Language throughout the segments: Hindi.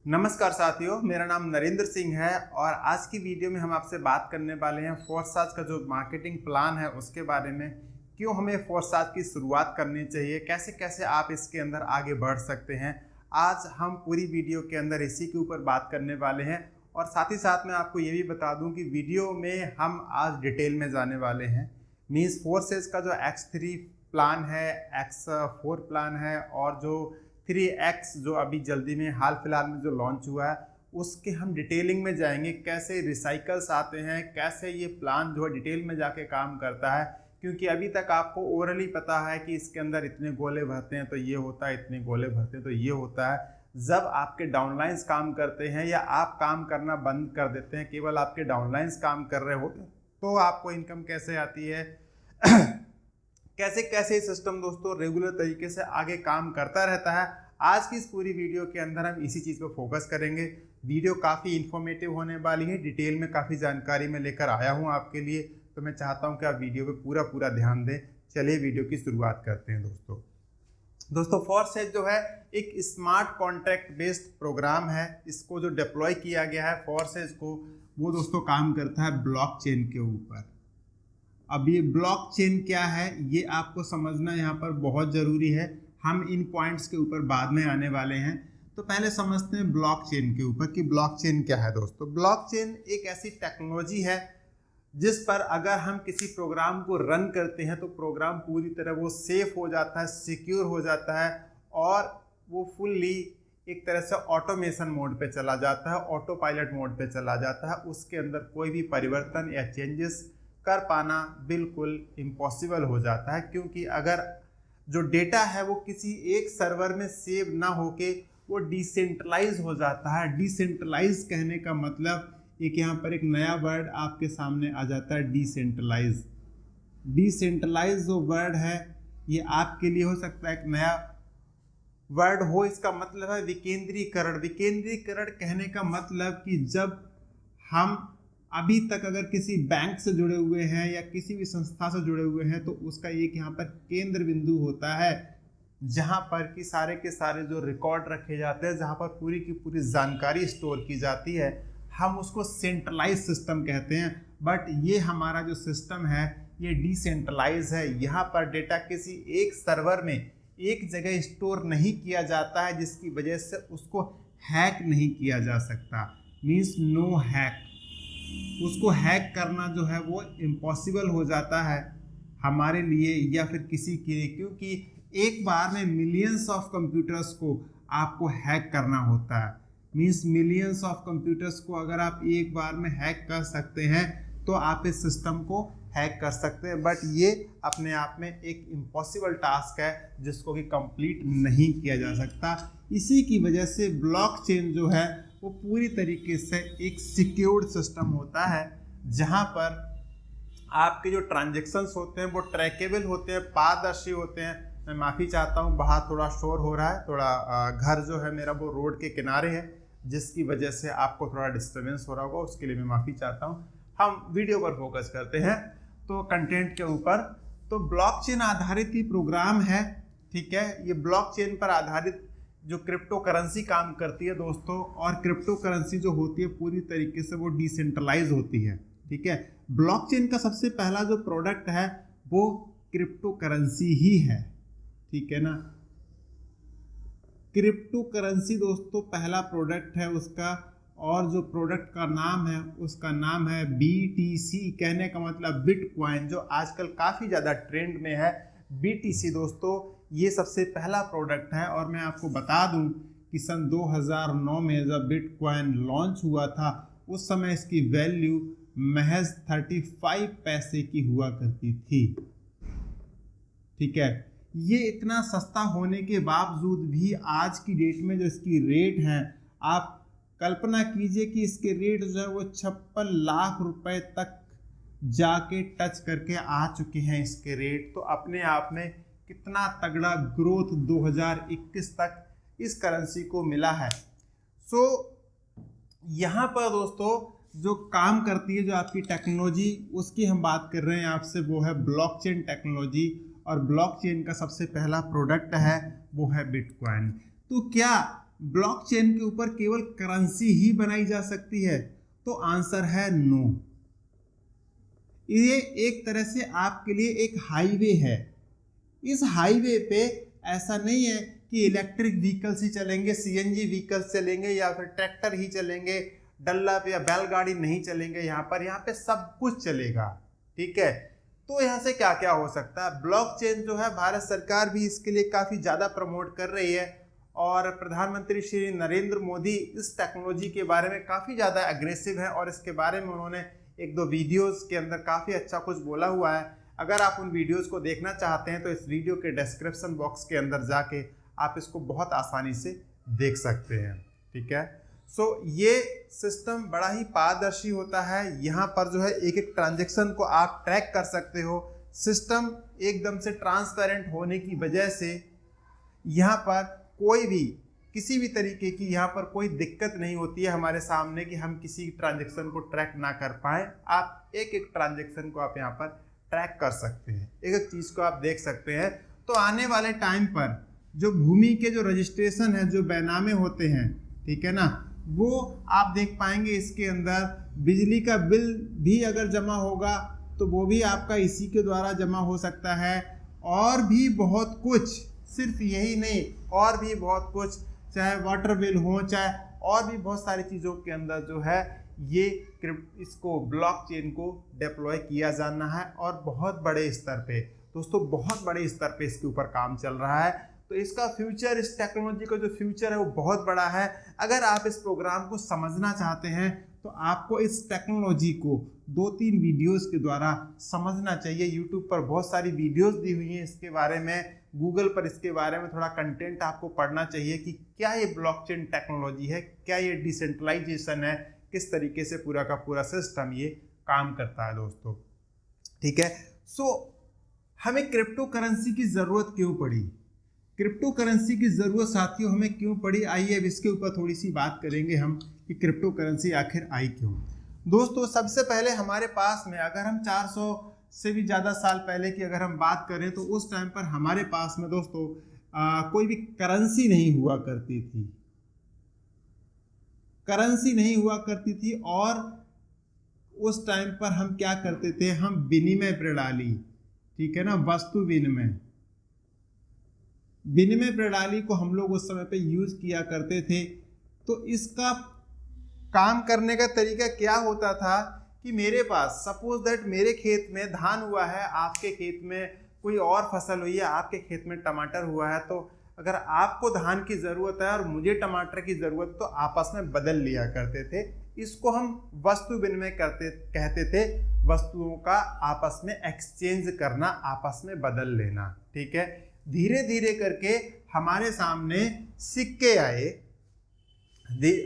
नमस्कार साथियों, मेरा नाम नरेंद्र सिंह है और आज की वीडियो में हम आपसे बात करने वाले हैं फोर्साज का जो मार्केटिंग प्लान है उसके बारे में। क्यों हमें फोर्साज की शुरुआत करनी चाहिए, कैसे कैसे आप इसके अंदर आगे बढ़ सकते हैं। आज हम पूरी वीडियो के अंदर इसी के ऊपर बात करने वाले हैं और साथ ही साथ मैं आपको ये भी बता दूं कि वीडियो में हम आज डिटेल में जाने वाले हैं। मीन्स फोर्सेज का जो X3 प्लान है, X4 प्लान है और जो 3X जो अभी जल्दी में हाल फिलहाल में जो लॉन्च हुआ है उसके हम डिटेलिंग में जाएंगे। कैसे रिसाइकल्स आते हैं, कैसे ये प्लान जो है डिटेल में जाके काम करता है, क्योंकि अभी तक आपको ओवरली पता है कि इसके अंदर इतने गोले भरते हैं तो ये होता है, इतने गोले भरते हैं तो ये होता है। जब आपके डाउनलाइंस काम करते हैं या आप काम करना बंद कर देते हैं, केवल आपके डाउनलाइंस काम कर रहे होते हैं, तो आपको इनकम कैसे आती है कैसे कैसे सिस्टम दोस्तों रेगुलर तरीके से आगे काम करता रहता है। आज की इस पूरी वीडियो के अंदर हम इसी चीज़ पर फोकस करेंगे। वीडियो काफ़ी इन्फॉर्मेटिव होने वाली है, डिटेल में काफ़ी जानकारी मैं लेकर आया हूं आपके लिए, तो मैं चाहता हूं कि आप वीडियो पे पूरा ध्यान दें। चलिए वीडियो की शुरुआत करते हैं दोस्तों। फोर्सेज जो है एक स्मार्ट कॉन्ट्रैक्ट बेस्ड प्रोग्राम है। इसको जो डिप्लॉय किया गया है फोर्सेज को, वो दोस्तों काम करता है ब्लॉकचेन के ऊपर। अब ये ब्लॉकचेन क्या है ये आपको समझना यहाँ पर बहुत ज़रूरी है। हम इन पॉइंट्स के ऊपर बाद में आने वाले हैं, तो पहले समझते हैं ब्लॉकचेन के ऊपर कि ब्लॉकचेन क्या है दोस्तों। ब्लॉकचेन एक ऐसी टेक्नोलॉजी है जिस पर अगर हम किसी प्रोग्राम को रन करते हैं तो प्रोग्राम पूरी तरह वो सेफ हो जाता है, सिक्योर हो जाता है और वो फुल्ली एक तरह से ऑटोमेशन मोड पे चला जाता है, ऑटो पायलट मोड पे चला जाता है। उसके अंदर कोई भी परिवर्तन या चेंजेस कर पाना बिल्कुल इम्पॉसिबल हो जाता है, क्योंकि अगर जो डेटा है वो किसी एक सर्वर में सेव ना होके वो डिसेंट्रलाइज हो जाता है। डिसेंट्रलाइज कहने का मतलब एक यहाँ पर एक नया वर्ड आपके सामने आ जाता है, डिसेंट्रलाइज। डिसेंट्रलाइज जो वर्ड है ये आपके लिए हो सकता है एक नया वर्ड हो। इसका मतलब है विकेंद्रीकरण। विकेंद्रीकरण कहने का मतलब कि जब हम अभी तक अगर किसी बैंक से जुड़े हुए हैं या किसी भी संस्था से जुड़े हुए हैं तो उसका एक यहाँ पर केंद्र बिंदु होता है जहाँ पर कि सारे के सारे जो रिकॉर्ड रखे जाते हैं, जहाँ पर पूरी की पूरी जानकारी स्टोर की जाती है, हम उसको सेंट्रलाइज सिस्टम कहते हैं। बट ये हमारा जो सिस्टम है ये डिसेंट्रलाइज है। यहाँ पर डेटा किसी एक सर्वर में एक जगह स्टोर नहीं किया जाता है, जिसकी वजह से उसको हैक नहीं किया जा सकता। Means no hack. उसको हैक करना जो है वो इम्पॉसिबल हो जाता है हमारे लिए या फिर किसी के लिए, क्योंकि एक बार में मिलियंस ऑफ कंप्यूटर्स को आपको हैक करना होता है। मीन्स मिलियंस ऑफ कंप्यूटर्स को अगर आप एक बार में हैक कर सकते हैं तो आप इस सिस्टम को हैक कर सकते हैं। बट ये अपने आप में एक इम्पॉसिबल टास्क है जिसको कि कंप्लीट नहीं किया जा सकता। इसी की वजह से ब्लॉकचेन जो है वो पूरी तरीके से एक सिक्योर्ड सिस्टम होता है, जहां पर आपके जो ट्रांजैक्शंस होते हैं वो ट्रैकेबल होते हैं, पारदर्शी होते हैं। मैं माफ़ी चाहता हूं, बाहर थोड़ा शोर हो रहा है, थोड़ा घर जो है मेरा वो रोड के किनारे है, जिसकी वजह से आपको थोड़ा डिस्टर्बेंस हो रहा होगा, उसके लिए मैं माफ़ी चाहता हूं। हम वीडियो पर फोकस करते हैं तो कंटेंट के ऊपर। तो ब्लॉकचेन आधारित ही प्रोग्राम है, ठीक है। ये ब्लॉकचेन पर आधारित जो क्रिप्टो करेंसी काम करती है दोस्तों, और क्रिप्टो करेंसी जो होती है पूरी तरीके से वो डिसेंट्रलाइज होती है, ठीक है। ब्लॉकचेन का सबसे पहला जो प्रोडक्ट है वो क्रिप्टो करेंसी ही है, ठीक है ना। क्रिप्टो करेंसी दोस्तों पहला प्रोडक्ट है उसका, और जो प्रोडक्ट का नाम है उसका नाम है BTC। कहने का मतलब बिटकॉइन, जो आजकल काफ़ी ज़्यादा ट्रेंड में है। BTC दोस्तों ये सबसे पहला प्रोडक्ट है। और मैं आपको बता दूं कि सन 2009 में जब बिटकॉइन लॉन्च हुआ था उस समय इसकी वैल्यू महज 35 पैसे की हुआ करती थी, ठीक है। ये इतना सस्ता होने के बावजूद भी आज की डेट में जो इसकी रेट है, आप कल्पना कीजिए कि इसके रेट जो है वो 56 लाख रुपए तक जाके टच करके आ चुके हैं इसके रेट। तो अपने आप में कितना तगड़ा ग्रोथ 2021 तक इस करेंसी को मिला है। सो यहाँ पर दोस्तों जो काम करती है जो आपकी टेक्नोलॉजी, उसकी हम बात कर रहे हैं आपसे, वो है ब्लॉकचेन टेक्नोलॉजी। और ब्लॉकचेन का सबसे पहला प्रोडक्ट है वो है बिटकॉइन। तो क्या ब्लॉकचेन के ऊपर केवल करेंसी ही बनाई जा सकती है? तो आंसर है नो। ये एक तरह से आपके लिए एक हाईवे है। इस हाईवे पे ऐसा नहीं है कि इलेक्ट्रिक व्हीकल्स ही चलेंगे, सीएनजी व्हीकल्स चलेंगे या फिर ट्रैक्टर ही चलेंगे, डल्लप या बैलगाड़ी नहीं चलेंगे। यहाँ पे सब कुछ चलेगा। ठीक है, तो यहाँ से क्या क्या हो सकता है? ब्लॉकचेन जो है भारत सरकार भी इसके लिए काफ़ी ज़्यादा प्रमोट कर रही है और प्रधानमंत्री श्री नरेंद्र मोदी इस टेक्नोलॉजी के बारे में काफ़ी ज़्यादा एग्रेसिव है और इसके बारे में उन्होंने एक दो वीडियोस के अंदर काफ़ी अच्छा कुछ बोला हुआ है। अगर आप उन वीडियोस को देखना चाहते हैं तो इस वीडियो के डिस्क्रिप्शन बॉक्स के अंदर जाके आप इसको बहुत आसानी से देख सकते हैं। ठीक है, सो ये सिस्टम बड़ा ही पारदर्शी होता है। यहाँ पर जो है एक एक ट्रांजेक्शन को आप ट्रैक कर सकते हो। सिस्टम एकदम से ट्रांसपेरेंट होने की वजह से यहाँ पर कोई भी किसी भी तरीके की यहाँ पर कोई दिक्कत नहीं होती है हमारे सामने कि हम किसी ट्रांजेक्शन को ट्रैक ना कर पाए। आप एक एक ट्रांजेक्शन को आप यहाँ पर ट्रैक कर सकते हैं, एक एक चीज़ को आप देख सकते हैं। तो आने वाले टाइम पर जो भूमि के जो रजिस्ट्रेशन है, जो बैनामे होते हैं, ठीक है ना, वो आप देख पाएंगे। इसके अंदर बिजली का बिल भी अगर जमा होगा तो वो भी आपका इसी के द्वारा जमा हो सकता है। और भी बहुत कुछ, सिर्फ यही नहीं, और भी बहुत कुछ, चाहे वाटर बिल हो, चाहे और भी बहुत सारी चीज़ों के अंदर जो है ये इसको ब्लॉकचेन को डिप्लॉय किया जाना है और बहुत बड़े स्तर पे दोस्तों, बहुत बड़े स्तर पे इसके ऊपर काम चल रहा है। तो इसका फ्यूचर, इस टेक्नोलॉजी का जो फ्यूचर है वो बहुत बड़ा है। अगर आप इस प्रोग्राम को समझना चाहते हैं तो आपको इस टेक्नोलॉजी को 2-3 वीडियोस के द्वारा समझना चाहिए। यूट्यूब पर बहुत सारी वीडियोस दी हुई हैं इसके बारे में, गूगल पर इसके बारे में थोड़ा कंटेंट आपको पढ़ना चाहिए कि क्या ये ब्लॉकचेन टेक्नोलॉजी है, क्या ये डिसेंट्रलाइजेशन है, किस तरीके से पूरा का पूरा सिस्टम ये काम करता है दोस्तों। ठीक है, सो हमें क्रिप्टो करेंसी की ज़रूरत क्यों पड़ी? क्रिप्टो करेंसी की ज़रूरत साथियों हमें क्यों पड़ी? आइए अब इसके ऊपर थोड़ी सी बात करेंगे हम कि क्रिप्टो करेंसी आखिर आई क्यों। दोस्तों सबसे पहले हमारे पास में, अगर हम 400 से भी ज़्यादा साल पहले की अगर हम बात करें तो उस टाइम पर हमारे पास में दोस्तों कोई भी करेंसी नहीं हुआ करती थी। करेंसी नहीं हुआ करती थी और उस टाइम पर हम क्या करते थे? हम विनिमय प्रणाली, ठीक है ना, वस्तु विनिमय प्रणाली को हम लोग उस समय पे यूज किया करते थे। तो इसका काम करने का तरीका क्या होता था कि मेरे पास सपोज दैट मेरे खेत में धान हुआ है, आपके खेत में कोई और फसल हुई है, आपके खेत में टमाटर हुआ है, तो अगर आपको धान की ज़रूरत है और मुझे टमाटर की ज़रूरत, तो आपस में बदल लिया करते थे। इसको हम वस्तु विनिमय कहते थे। वस्तुओं का आपस में एक्सचेंज करना, आपस में बदल लेना। ठीक है, धीरे धीरे करके हमारे सामने सिक्के आए,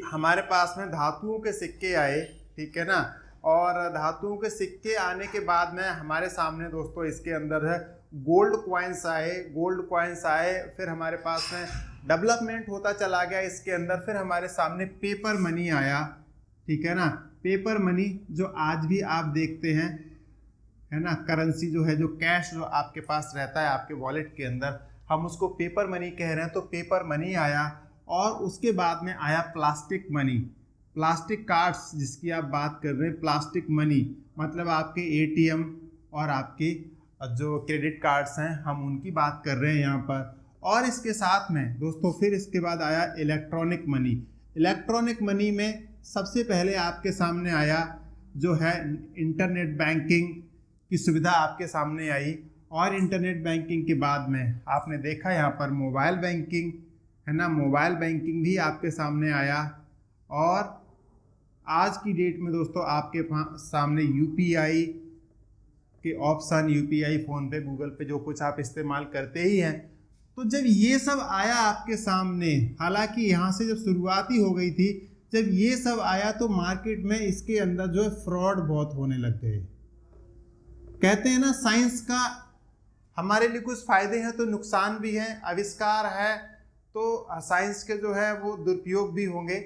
हमारे पास में धातुओं के सिक्के आए, ठीक है ना, और धातुओं के सिक्के आने के बाद में हमारे सामने दोस्तों इसके अंदर है गोल्ड कॉइन्स आए, फिर हमारे पास में डेवलपमेंट होता चला गया इसके अंदर। फिर हमारे सामने पेपर मनी आया, ठीक है ना, पेपर मनी जो आज भी आप देखते हैं, है ना, करेंसी जो है, जो कैश जो आपके पास रहता है आपके वॉलेट के अंदर, हम उसको पेपर मनी कह रहे हैं। तो पेपर मनी आया और उसके बाद में आया प्लास्टिक मनी, प्लास्टिक कार्ड्स जिसकी आप बात कर रहे हैं, प्लास्टिक मनी मतलब आपके एटीएम और आपके जो क्रेडिट कार्ड्स हैं हम उनकी बात कर रहे हैं यहाँ पर। और इसके साथ में दोस्तों फिर इसके बाद आया इलेक्ट्रॉनिक मनी। इलेक्ट्रॉनिक मनी में सबसे पहले आपके सामने आया जो है इंटरनेट बैंकिंग की सुविधा आपके सामने आई, और इंटरनेट बैंकिंग के बाद में आपने देखा यहाँ पर मोबाइल बैंकिंग, है ना, मोबाइल बैंकिंग भी आपके सामने आया। और आज की डेट में दोस्तों आपके सामने यूपीआई के ऑप्शन, यूपीआई, फ़ोन पे, गूगल पे, जो कुछ आप इस्तेमाल करते ही हैं। तो जब ये सब आया आपके सामने, हालांकि यहाँ से जब शुरुआत ही हो गई थी, जब ये सब आया तो मार्केट में इसके अंदर जो है फ्रॉड बहुत होने लग गए। कहते हैं ना, साइंस का हमारे लिए कुछ फ़ायदे हैं तो नुकसान भी हैं, आविष्कार है तो साइंस के जो है वो दुरुपयोग भी होंगे।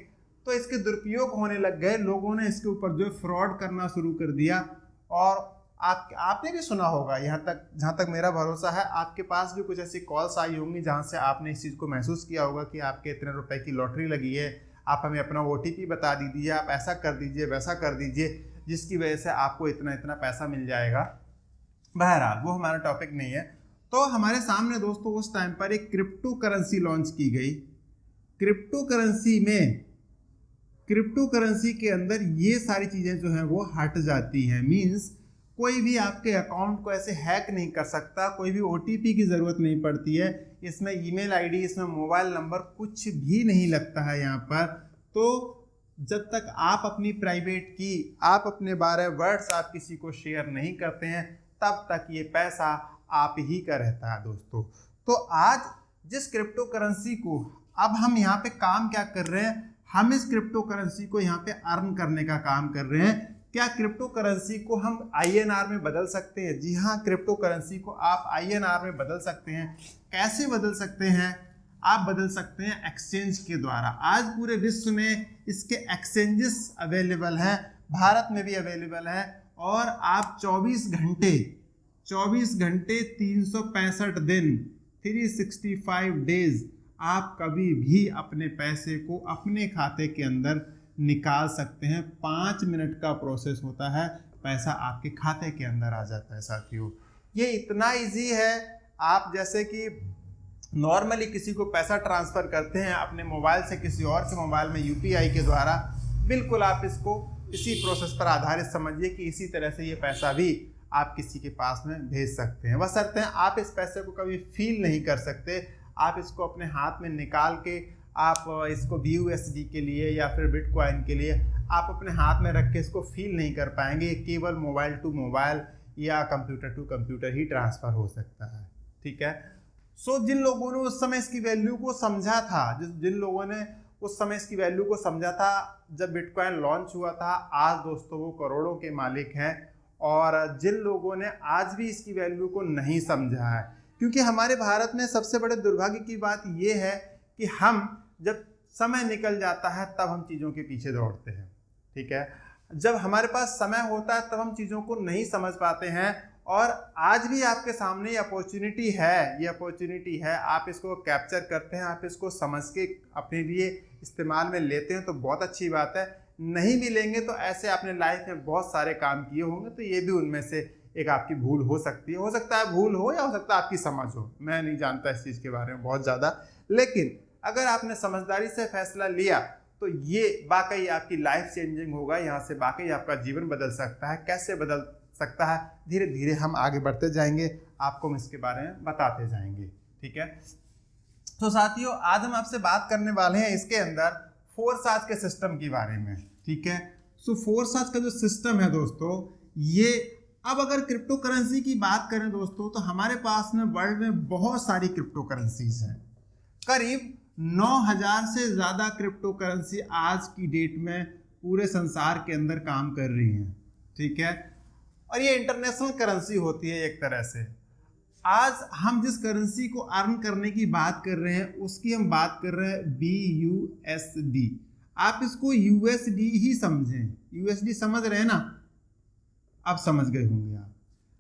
तो इसके दुरुपयोग होने लग गए, लोगों ने इसके ऊपर जो फ्रॉड करना शुरू कर दिया और आपने भी सुना होगा, यहाँ तक जहाँ तक मेरा भरोसा है आपके पास भी कुछ ऐसी कॉल्स आई होंगी जहाँ से आपने इस चीज़ को महसूस किया होगा कि आपके इतने रुपए की लॉटरी लगी है, आप हमें अपना OTP बता दीजिए, आप ऐसा कर दीजिए, वैसा कर दीजिए, जिसकी वजह से आपको इतना इतना पैसा मिल जाएगा। बहरहाल वो हमारा टॉपिक नहीं है। तो हमारे सामने दोस्तों उस टाइम पर एक क्रिप्टो करेंसी लॉन्च की गई। क्रिप्टो करेंसी के अंदर ये सारी चीज़ें जो हैं वो हट जाती हैं। मीन्स कोई भी आपके अकाउंट को ऐसे हैक नहीं कर सकता, कोई भी OTP की ज़रूरत नहीं पड़ती है, इसमें ईमेल आईडी, इसमें मोबाइल नंबर कुछ भी नहीं लगता है यहाँ पर। तो जब तक आप अपनी प्राइवेट की, आप अपने 12 वर्ड्स आप किसी को शेयर नहीं करते हैं, तब तक ये पैसा आप ही का रहता है दोस्तों। तो आज जिस क्रिप्टो करेंसी को, अब हम यहाँ पे काम क्या कर रहे हैं, हम इस क्रिप्टो करेंसी को यहाँ पे अर्न करने का काम कर रहे हैं। क्या क्रिप्टो करेंसी को हम INR में बदल सकते हैं? जी हाँ, क्रिप्टो करेंसी को आप INR में बदल सकते हैं। कैसे बदल सकते हैं? आप बदल सकते हैं एक्सचेंज के द्वारा। आज पूरे विश्व में इसके एक्सचेंजेस अवेलेबल हैं, भारत में भी अवेलेबल है, और आप 24 घंटे 365 दिन 365 डेज आप कभी भी अपने पैसे को अपने खाते के अंदर निकाल सकते हैं। 5 मिनट का प्रोसेस होता है, पैसा आपके खाते के अंदर आ जाता है साथियों। ये इतना इजी है। आप जैसे कि नॉर्मली किसी को पैसा ट्रांसफ़र करते हैं अपने मोबाइल से किसी और के मोबाइल में UPI के द्वारा, बिल्कुल आप इसको इसी प्रोसेस पर आधारित समझिए कि इसी तरह से ये पैसा भी आप किसी के पास में भेज सकते हैं। बशर्ते आप इस पैसे को कभी फील नहीं कर सकते, आप इसको अपने हाथ में निकाल के आप इसको BUSD के लिए या फिर बिटकॉइन के लिए आप अपने हाथ में रख के इसको फील नहीं कर पाएंगे। केवल मोबाइल टू मोबाइल या कंप्यूटर टू कंप्यूटर ही ट्रांसफ़र हो सकता है। ठीक है। सो जिन लोगों ने उस समय इसकी वैल्यू को समझा था, जिन लोगों ने उस समय इसकी वैल्यू को समझा था जब बिटकॉइन लॉन्च हुआ था, आज दोस्तों वो करोड़ों के मालिक हैं। और जिन लोगों ने आज भी इसकी वैल्यू को नहीं समझा है, क्योंकि हमारे भारत में सबसे बड़े दुर्भाग्य की बात ये है कि हम जब समय निकल जाता है तब हम चीज़ों के पीछे दौड़ते हैं। ठीक है। जब हमारे पास समय होता है तब हम चीज़ों को नहीं समझ पाते हैं। और आज भी आपके सामने ये अपॉर्चुनिटी है, आप इसको कैप्चर करते हैं, आप इसको समझ के अपने लिए इस्तेमाल में लेते हैं तो बहुत अच्छी बात है। नहीं भी लेंगे तो ऐसे आपने लाइफ में बहुत सारे काम किए होंगे, तो ये भी उनमें से एक आपकी भूल हो सकती है। हो सकता है भूल हो या हो सकता है आपकी समझ हो, मैं नहीं जानता इस चीज़ के बारे में बहुत ज़्यादा। लेकिन अगर आपने समझदारी से फैसला लिया तो ये वाकई आपकी लाइफ चेंजिंग होगा। यहाँ से वाकई आपका जीवन बदल सकता है। कैसे बदल सकता है, धीरे धीरे हम आगे बढ़ते जाएंगे, आपको हम इसके बारे में बताते जाएंगे। ठीक है। तो साथियों, आज हम आपसे बात करने वाले हैं इसके अंदर फोर्साज के सिस्टम के बारे में। ठीक है। सो फोर्साज का जो सिस्टम है दोस्तों, ये अब अगर क्रिप्टो करेंसी की बात करें दोस्तों, तो हमारे पास में वर्ल्ड में बहुत सारी क्रिप्टो करेंसीज हैं। करीब 9000 से ज़्यादा क्रिप्टो करेंसी आज की डेट में पूरे संसार के अंदर काम कर रही हैं। ठीक है। और ये इंटरनेशनल करेंसी होती है एक तरह से। आज हम जिस करेंसी को अर्न करने की बात कर रहे हैं उसकी हम बात कर रहे हैं BUSD। आप इसको USD ही समझें। USD समझ रहे हैं ना? अब समझ गए होंगे आप।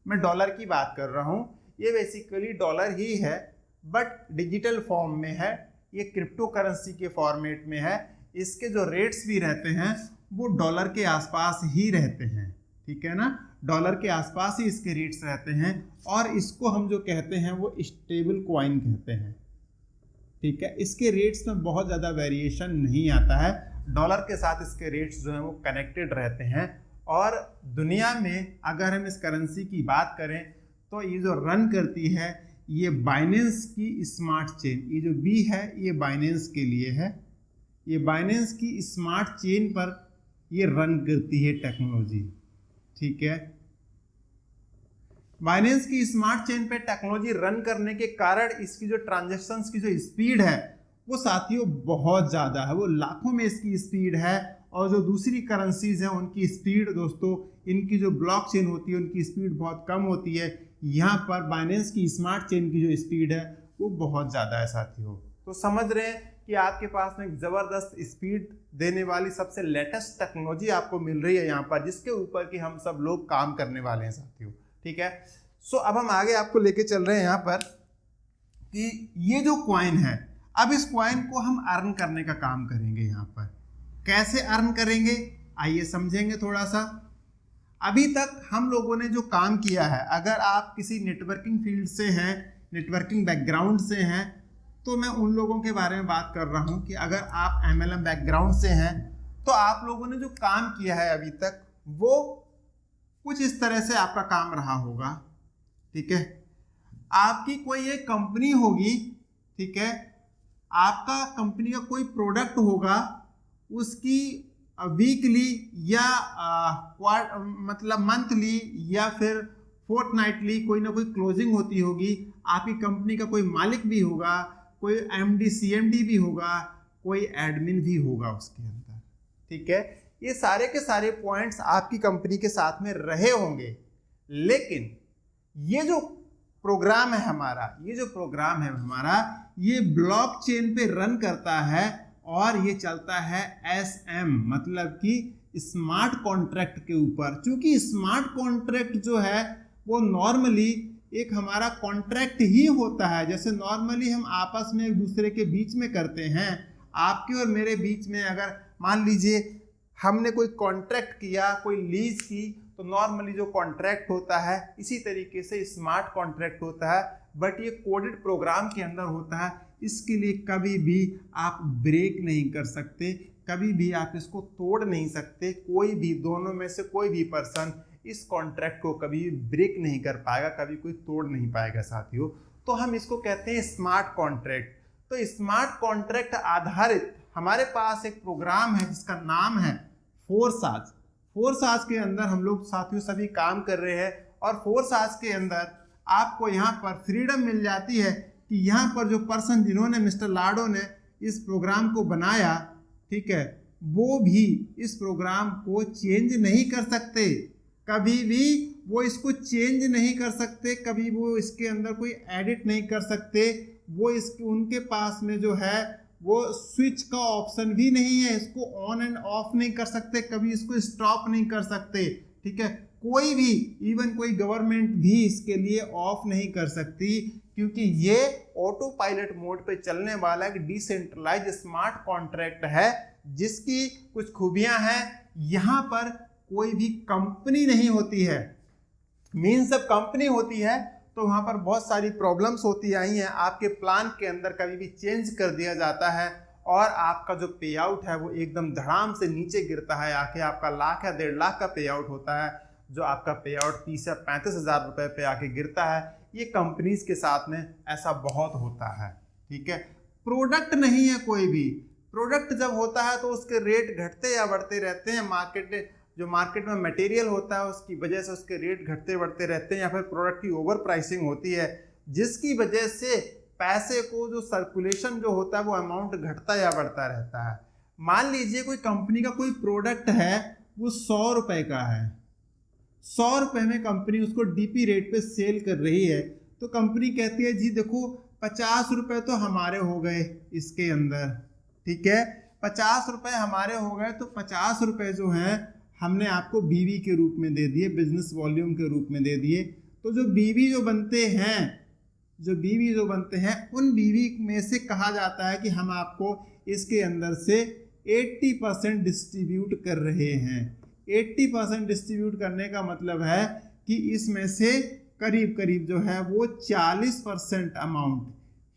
मैं डॉलर की बात कर रहा हूँ। ये बेसिकली डॉलर ही है, बट डिजिटल फॉर्म में है। ये क्रिप्टो करेंसी के फॉर्मेट में है। इसके जो रेट्स भी रहते हैं वो डॉलर के आसपास ही रहते हैं। ठीक है ना? डॉलर के आसपास ही इसके रेट्स रहते हैं, और इसको हम जो कहते हैं वो स्टेबल कॉइन कहते हैं। ठीक है। इसके रेट्स में बहुत ज़्यादा वेरिएशन नहीं आता है। डॉलर के साथ इसके रेट्स जो हैं वो कनेक्टेड रहते हैं। और दुनिया में अगर हम इस करेंसी की बात करें तो ये जो रन करती है ये बाइनेंस की स्मार्ट चेन, ये जो B है ये बाइनेंस के लिए है। ये बाइनेंस की स्मार्ट चेन पर ये रन करती है टेक्नोलॉजी। ठीक है। बाइनेंस की स्मार्ट चेन पे टेक्नोलॉजी रन करने के कारण इसकी जो ट्रांजैक्शंस की जो स्पीड है वो साथियों बहुत ज़्यादा है, वो लाखों में इसकी स्पीड है। और जो दूसरी करेंसीज हैं उनकी स्पीड दोस्तों, इनकी जो ब्लॉक चेन होती है उनकी स्पीड बहुत कम होती है। यहाँ पर बाइनेंस की स्मार्ट चेन की जो स्पीड है वो बहुत ज़्यादा है साथियों। तो समझ रहे हैं कि आपके पास में एक ज़बरदस्त स्पीड देने वाली सबसे लेटेस्ट टेक्नोलॉजी आपको मिल रही है यहाँ पर, जिसके ऊपर कि हम सब लोग काम करने वाले हैं साथियों। ठीक है, सो अब हम आगे आपको लेके चल रहे हैं यहाँ पर कि ये जो कॉइन है, अब इस कॉइन को हम अर्न करने का काम करेंगे। यहाँ पर कैसे अर्न करेंगे आइए समझेंगे थोड़ा सा। अभी तक हम लोगों ने जो काम किया है, अगर आप किसी नेटवर्किंग फील्ड से हैं, नेटवर्किंग बैकग्राउंड से हैं, तो मैं उन लोगों के बारे में बात कर रहा हूं कि अगर आप MLM बैकग्राउंड से हैं तो आप लोगों ने जो काम किया है अभी तक वो कुछ इस तरह से आपका काम रहा होगा। ठीक है, आपकी कोई एक कंपनी होगी, ठीक है, आपका कंपनी का कोई प्रोडक्ट होगा, उसकी वीकली या मतलब मंथली या फिर फोर्टनाइटली कोई ना कोई क्लोजिंग होती होगी। आपकी कंपनी का कोई मालिक भी होगा, कोई MD CMD भी होगा, कोई एडमिन भी होगा उसके अंदर। ठीक है, ये सारे के सारे पॉइंट्स आपकी कंपनी के साथ में रहे होंगे, लेकिन ये जो प्रोग्राम है हमारा, ये ब्लॉकचेन पे रन करता है और ये चलता है SM मतलब कि स्मार्ट कॉन्ट्रैक्ट के ऊपर। क्योंकि स्मार्ट कॉन्ट्रैक्ट जो है वो नॉर्मली एक हमारा कॉन्ट्रैक्ट ही होता है, जैसे नॉर्मली हम आपस में एक दूसरे के बीच में करते हैं। आपके और मेरे बीच में अगर मान लीजिए हमने कोई कॉन्ट्रैक्ट किया, कोई लीज की, तो नॉर्मली जो कॉन्ट्रैक्ट होता है इसी तरीके से स्मार्ट कॉन्ट्रैक्ट होता है, बट ये कोडेड प्रोग्राम के अंदर होता है। इसके लिए कभी भी आप ब्रेक नहीं कर सकते, कभी भी आप इसको तोड़ नहीं सकते। कोई भी दोनों में से कोई भी पर्सन इस कॉन्ट्रैक्ट को कभी ब्रेक नहीं कर पाएगा, कभी कोई तोड़ नहीं पाएगा साथियों। तो हम इसको कहते हैं स्मार्ट कॉन्ट्रैक्ट। तो स्मार्ट कॉन्ट्रैक्ट आधारित हमारे पास एक प्रोग्राम है जिसका नाम है फोरसाज। फोरसाज के अंदर हम लोग साथियों सभी काम कर रहे हैं, और फोरसाज के अंदर आपको यहाँ पर फ्रीडम मिल जाती है कि यहाँ पर जो पर्सन जिन्होंने मिस्टर लाडो ने इस प्रोग्राम को बनाया, ठीक है, वो भी इस प्रोग्राम को चेंज नहीं कर सकते, कभी भी वो इसको चेंज नहीं कर सकते, कभी वो इसके अंदर कोई एडिट नहीं कर सकते। वो इसके उनके पास में जो है वो स्विच का ऑप्शन भी नहीं है, इसको ऑन एंड ऑफ नहीं कर सकते, कभी इसको स्टॉप नहीं कर सकते। ठीक है, कोई भी इवन कोई गवर्नमेंट भी इसके लिए ऑफ नहीं कर सकती, क्योंकि ये ऑटो पायलट मोड पे चलने वाला एक डिसेंट्रलाइज स्मार्ट कॉन्ट्रैक्ट है, जिसकी कुछ खूबियां हैं। यहाँ पर कोई भी कंपनी नहीं होती है, मीन सब कंपनी होती है तो वहाँ पर बहुत सारी प्रॉब्लम्स होती आई हैं। आपके प्लान के अंदर कभी भी चेंज कर दिया जाता है और आपका जो पे आउट है वो एकदम धड़ाम से नीचे गिरता है, आके आपका लाख या 1.5 लाख का पे आउट होता है, जो आपका पे आउट 30 या 35 हज़ार रुपये पे आके गिरता है। ये कंपनीज के साथ में ऐसा बहुत होता है। ठीक है, प्रोडक्ट नहीं है कोई भी। प्रोडक्ट जब होता है तो उसके रेट घटते या बढ़ते रहते हैं। जो मार्केट में मटेरियल होता है उसकी वजह से उसके रेट घटते बढ़ते रहते हैं, या फिर प्रोडक्ट की ओवर प्राइसिंग होती है, जिसकी वजह से पैसे को जो सर्कुलेशन जो होता है वो अमाउंट घटता या बढ़ता रहता है। मान लीजिए कोई कंपनी का कोई प्रोडक्ट है वो 100 रुपये का है, 100 रुपये में कंपनी उसको DP रेट पे सेल कर रही है, तो कंपनी कहती है जी देखो 50 रुपये तो हमारे हो गए इसके अंदर। ठीक है, 50 रुपये हमारे हो गए, तो 50 रुपये जो हैं हमने आपको BV के रूप में दे दिए, बिजनेस वॉल्यूम के रूप में दे दिए। तो जो BV जो बनते हैं उन BV में से कहा जाता है कि हम आपको इसके अंदर से 80% डिस्ट्रीब्यूट कर रहे हैं। 80% डिस्ट्रीब्यूट करने का मतलब है कि इसमें से करीब करीब जो है वो 40% अमाउंट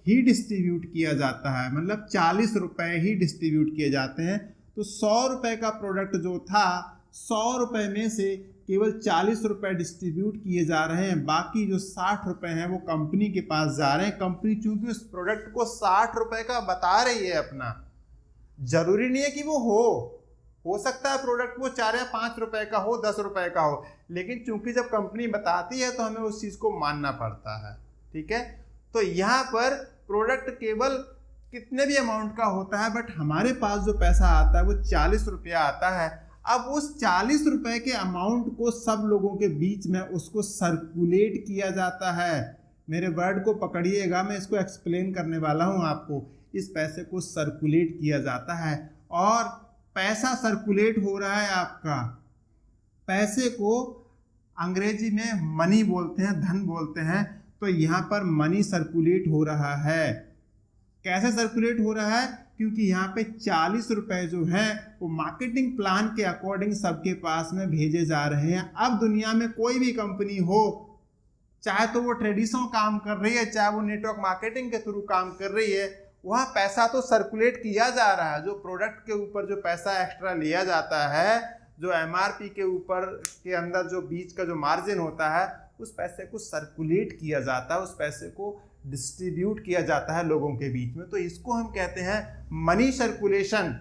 ही डिस्ट्रीब्यूट किया जाता है, मतलब 40 रुपये ही डिस्ट्रीब्यूट किए जाते हैं। तो 100 रुपये का प्रोडक्ट जो था, 100 रुपये में से केवल 40 रुपये डिस्ट्रीब्यूट किए जा रहे हैं, बाकी जो 60 रुपये हैं वो कंपनी के पास जा रहे हैं। कंपनी चूंकि उस प्रोडक्ट को 60 रुपये का बता रही है अपना, जरूरी नहीं है कि वो हो सकता है प्रोडक्ट वो 4 या 5 रुपये का हो, 10 रुपये का हो, लेकिन चूंकि जब कंपनी बताती है तो हमें उस चीज़ को मानना पड़ता है। ठीक है, तो यहाँ पर प्रोडक्ट केवल कितने भी अमाउंट का होता है, बट हमारे पास जो पैसा आता है वो 40 रुपया आता है। अब उस 40 रुपये के अमाउंट को सब लोगों के बीच में उसको सर्कुलेट किया जाता है। मेरे वर्ड को पकड़िएगा, मैं इसको एक्सप्लेन करने वाला हूँ आपको। इस पैसे को सर्कुलेट किया जाता है। और पैसा सर्कुलेट हो रहा है आपका, पैसे को अंग्रेजी में मनी बोलते हैं, धन बोलते हैं। तो यहाँ पर मनी सर्कुलेट हो रहा है। कैसे सर्कुलेट हो रहा है? क्योंकि यहाँ पे 40 रुपए जो है वो मार्केटिंग प्लान के अकॉर्डिंग सबके पास में भेजे जा रहे हैं। अब दुनिया में कोई भी कंपनी हो, चाहे तो वो ट्रेडिशनल काम कर रही है, चाहे वो नेटवर्क मार्केटिंग के थ्रू काम कर रही है, वहाँ पैसा तो सर्कुलेट किया जा रहा है। जो प्रोडक्ट के ऊपर जो पैसा एक्स्ट्रा लिया जाता है, जो MRP के ऊपर के अंदर जो बीच का जो मार्जिन होता है, उस पैसे को सर्कुलेट किया जाता है, उस पैसे को डिस्ट्रीब्यूट किया जाता है लोगों के बीच में। तो इसको हम कहते हैं मनी सर्कुलेशन।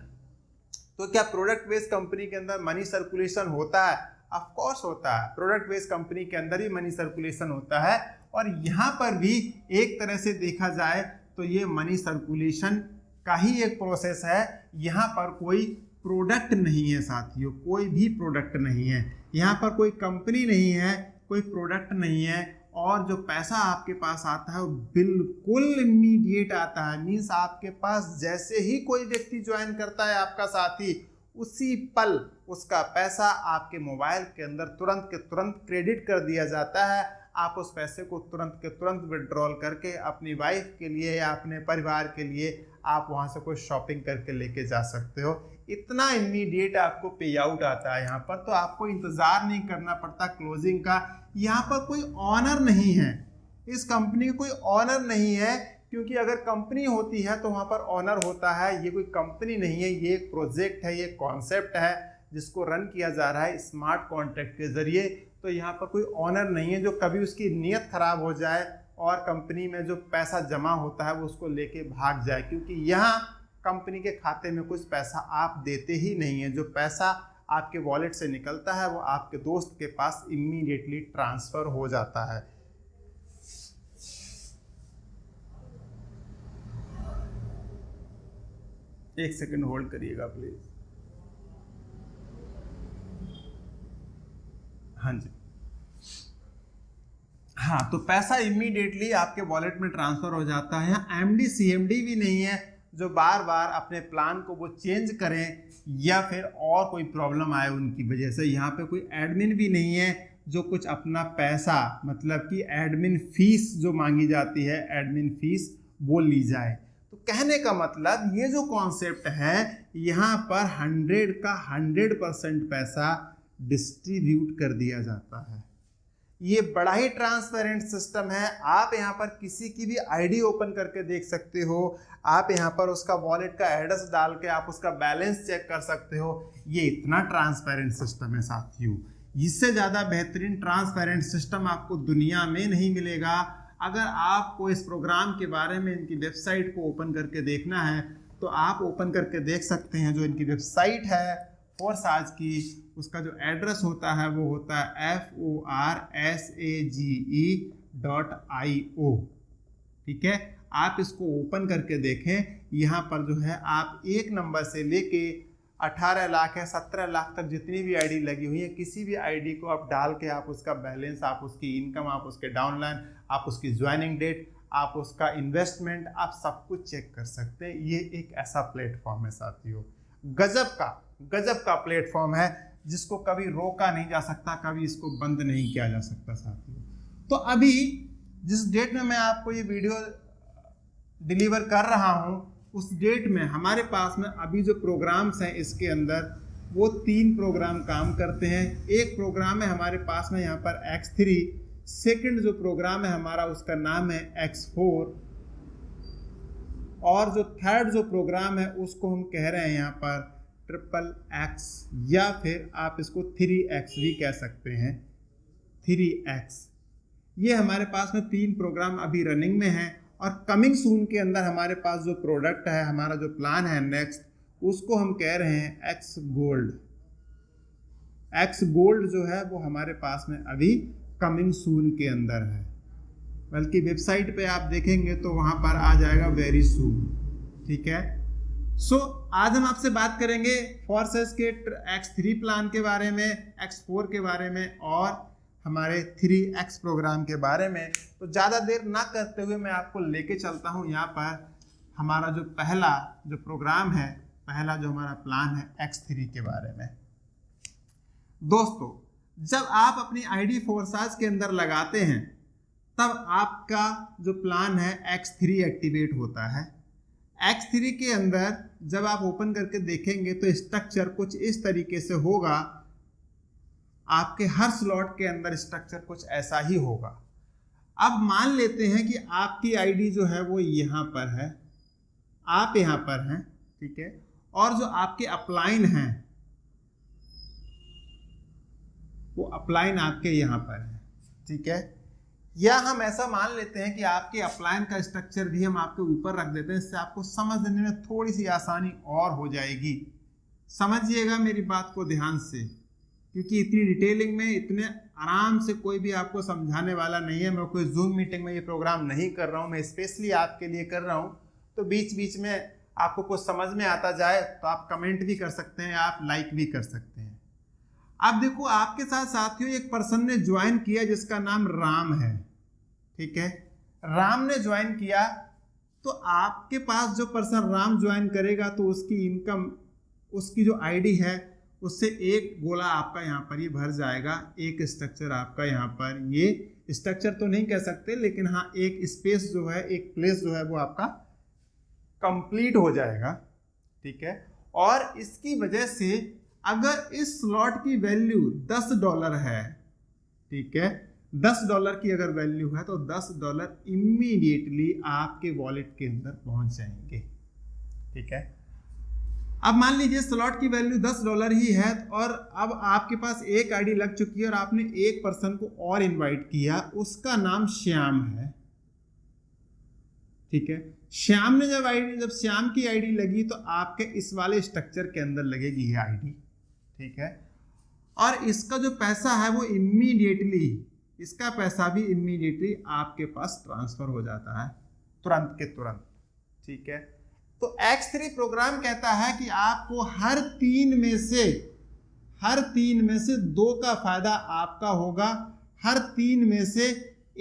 तो क्या प्रोडक्ट बेस्ड कंपनी के अंदर मनी सर्कुलेशन होता है? ऑफ कोर्स होता है। प्रोडक्ट बेस्ड कंपनी के अंदर ही मनी सर्कुलेशन होता है। और यहाँ पर भी एक तरह से देखा जाए तो ये मनी सर्कुलेशन का ही एक प्रोसेस है। यहाँ पर कोई प्रोडक्ट नहीं है साथियों, कोई भी प्रोडक्ट नहीं है। यहाँ पर कोई कंपनी नहीं है, कोई प्रोडक्ट नहीं है। और जो पैसा आपके पास आता है वो बिल्कुल इमीडिएट आता है। मीन्स आपके पास जैसे ही कोई व्यक्ति ज्वाइन करता है आपका साथी, उसी पल उसका पैसा आपके मोबाइल के अंदर तुरंत के तुरंत क्रेडिट कर दिया जाता है। आप उस पैसे को तुरंत के तुरंत विड्रॉल करके अपनी वाइफ के लिए या अपने परिवार के लिए आप वहाँ से कोई शॉपिंग करके लेके जा सकते हो। इतना इमीडिएट आपको पे आउट आता है यहाँ पर। तो आपको इंतज़ार नहीं करना पड़ता क्लोजिंग का। यहाँ पर कोई ऑनर नहीं है, इस कंपनी का कोई ऑनर नहीं है। क्योंकि अगर कंपनी होती है तो वहाँ पर ऑनर होता है। ये कोई कंपनी नहीं है, ये एक प्रोजेक्ट है, ये कॉन्सेप्ट है जिसको रन किया जा रहा है स्मार्ट कॉन्ट्रैक्ट के जरिए। तो यहाँ पर कोई ऑनर नहीं है जो कभी उसकी नीयत खराब हो जाए और कंपनी में जो पैसा जमा होता है वो उसको लेके भाग जाए। क्योंकि यहाँ कंपनी के खाते में कुछ पैसा आप देते ही नहीं है। जो पैसा आपके वॉलेट से निकलता है वो आपके दोस्त के पास इमीडिएटली ट्रांसफर हो जाता है। एक सेकंड होल्ड करिएगा प्लीज। हाँ जी, हाँ, तो पैसा इमीडिएटली आपके वॉलेट में ट्रांसफर हो जाता है। MD CMD भी नहीं है जो बार बार अपने प्लान को वो चेंज करें या फिर और कोई प्रॉब्लम आए उनकी वजह से। यहाँ पे कोई एडमिन भी नहीं है जो कुछ अपना पैसा, मतलब कि एडमिन फीस जो मांगी जाती है, एडमिन फीस वो ली जाए। तो कहने का मतलब ये जो कॉन्सेप्ट है, यहाँ पर 100 का 100% पैसा डिस्ट्रीब्यूट कर दिया जाता है। ये बड़ा ही ट्रांसपेरेंट सिस्टम है। आप यहाँ पर किसी की भी आईडी ओपन करके देख सकते हो। आप यहाँ पर उसका वॉलेट का एड्रेस डाल के आप उसका बैलेंस चेक कर सकते हो। ये इतना ट्रांसपेरेंट सिस्टम है साथियों। इससे ज़्यादा बेहतरीन ट्रांसपेरेंट सिस्टम आपको दुनिया में नहीं मिलेगा। अगर आपको इस प्रोग्राम के बारे में इनकी वेबसाइट को ओपन करके देखना है तो आप ओपन करके देख सकते हैं। जो इनकी वेबसाइट है फोरसाज की, उसका जो एड्रेस होता है वो होता है forsage.io। ठीक है, आप इसको ओपन करके देखें। यहाँ पर जो है आप 1 नंबर से लेके 18 लाख या 17 लाख तक जितनी भी आईडी लगी हुई है, किसी भी आईडी को आप डाल के आप उसका बैलेंस, आप उसकी इनकम, आप उसके डाउनलाइन, आप उसकी ज्वाइनिंग डेट, आप उसका इन्वेस्टमेंट, आप सब कुछ चेक कर सकते हैं। ये एक ऐसा प्लेटफॉर्म है साथियों, गजब का प्लेटफॉर्म है जिसको कभी रोका नहीं जा सकता, कभी इसको बंद नहीं किया जा सकता साथियों। तो अभी जिस डेट में मैं आपको ये वीडियो डिलीवर कर रहा हूँ, उस डेट में हमारे पास में अभी जो प्रोग्राम्स हैं इसके अंदर वो 3 प्रोग्राम काम करते हैं। एक प्रोग्राम है हमारे पास में यहाँ पर X3, सेकंड जो प्रोग्राम है हमारा उसका नाम है X4, और जो थर्ड जो प्रोग्राम है उसको हम कह रहे हैं यहाँ पर XXX, या फिर आप इसको 3X भी कह सकते हैं, 3X। ये हमारे पास में 3 प्रोग्राम अभी रनिंग में हैं। और कमिंग सून के अंदर हमारे पास जो प्रोडक्ट है, हमारा जो प्लान है नेक्स्ट, उसको हम कह रहे हैं X गोल्ड। X गोल्ड जो है वो हमारे पास में अभी कमिंग सून के अंदर है, बल्कि वेबसाइट पे आप देखेंगे तो वहाँ पर आ जाएगा वेरी सून। ठीक है, सो आज हम आपसे बात करेंगे फोरसेस के X3 प्लान के बारे में, X4 के बारे में और हमारे 3X प्रोग्राम के बारे में। तो ज़्यादा देर ना करते हुए मैं आपको लेके चलता हूँ यहाँ पर हमारा जो पहला जो प्रोग्राम है, पहला जो हमारा प्लान है X3 के बारे में। दोस्तों, जब आप अपनी आईडी फोर्साज के अंदर लगाते हैं तब आपका जो प्लान है X3 एक्टिवेट होता है। X3 के अंदर जब आप ओपन करके देखेंगे तो स्ट्रक्चर कुछ इस तरीके से होगा। आपके हर स्लॉट के अंदर स्ट्रक्चर कुछ ऐसा ही होगा। अब मान लेते हैं कि आपकी आईडी जो है वो यहाँ पर है, आप यहाँ पर हैं, ठीक है, और जो आपके अपलाइन हैं वो अपलाइन आपके यहाँ पर है, ठीक है। या हम ऐसा मान लेते हैं कि आपके अपलाइन का स्ट्रक्चर भी हम आपके ऊपर रख देते हैं, इससे आपको समझने में थोड़ी सी आसानी और हो जाएगी। समझिएगा मेरी बात को ध्यान से, क्योंकि इतनी डिटेलिंग में इतने आराम से कोई भी आपको समझाने वाला नहीं है। मैं कोई जूम मीटिंग में ये प्रोग्राम नहीं कर रहा हूँ, मैं स्पेशली आपके लिए कर रहा हूँ। तो बीच बीच में आपको कुछ समझ में आता जाए तो आप कमेंट भी कर सकते हैं, आप लाइक भी कर सकते हैं। अब देखो, आपके साथ साथियों एक पर्सन ने ज्वाइन किया जिसका नाम राम है, ठीक है। राम ने ज्वाइन किया तो आपके पास जो पर्सन राम ज्वाइन करेगा तो उसकी इनकम, उसकी जो आईडी है उससे एक गोला आपका यहाँ पर ये भर जाएगा, एक स्ट्रक्चर आपका यहाँ पर, ये स्ट्रक्चर तो नहीं कह सकते लेकिन हाँ एक स्पेस जो है, एक प्लेस जो है वो आपका कंप्लीट हो जाएगा, ठीक है। और इसकी वजह से अगर इस स्लॉट की वैल्यू $10 है, ठीक है, $10 की अगर वैल्यू है तो $10 इमीडिएटली आपके वॉलेट के अंदर पहुंच जाएंगे, ठीक है। अब मान लीजिए स्लॉट की वैल्यू $10 ही है और अब आपके पास एक आईडी लग चुकी है और आपने एक पर्सन को और इनवाइट किया, उसका नाम श्याम है, ठीक है। श्याम ने जब श्याम की आईडी लगी तो आपके इस वाले स्ट्रक्चर के अंदर लगेगी ये आईडी, ठीक है। और इसका जो पैसा है वो इमीडिएटली, इसका पैसा भी इमीडिएटली आपके पास ट्रांसफर हो जाता है, तुरंत के तुरंत, ठीक है। तो X3 प्रोग्राम कहता है कि आपको हर तीन में से 2 का फायदा आपका होगा, हर 3 में से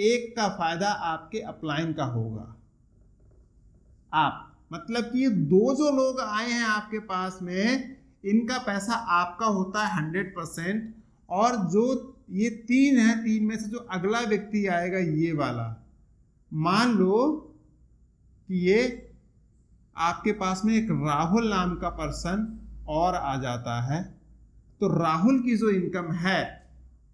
1 का फायदा आपके अपलाइन का होगा। आप मतलब कि ये 2 जो लोग आए हैं आपके पास में, इनका पैसा आपका होता है 100%, और जो ये 3 है, 3 में से जो अगला व्यक्ति आएगा ये वाला, मान लो कि ये आपके पास में एक राहुल नाम का पर्सन और आ जाता है, तो राहुल की जो इनकम है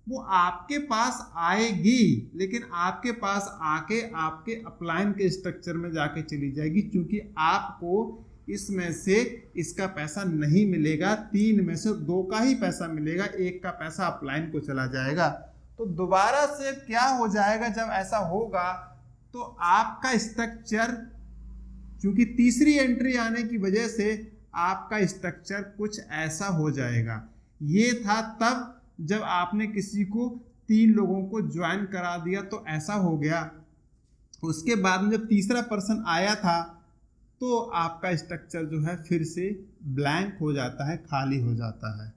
वो आपके पास आएगी, लेकिन आपके पास आके आपके अपलाइन के स्ट्रक्चर में जाके चली जाएगी, क्योंकि आपको इसमें से इसका पैसा नहीं मिलेगा, 3 में से 2 का ही पैसा मिलेगा, 1 का पैसा अपलाइन को चला जाएगा। तो दोबारा से क्या हो जाएगा जब ऐसा होगा, तो आपका स्ट्रक्चर, क्योंकि तीसरी एंट्री आने की वजह से आपका स्ट्रक्चर कुछ ऐसा हो जाएगा। ये था तब जब आपने किसी को 3 लोगों को ज्वाइन करा दिया तो ऐसा हो गया। उसके बाद में जब तीसरा पर्सन आया था तो आपका स्ट्रक्चर जो है फिर से ब्लैंक हो जाता है, खाली हो जाता है।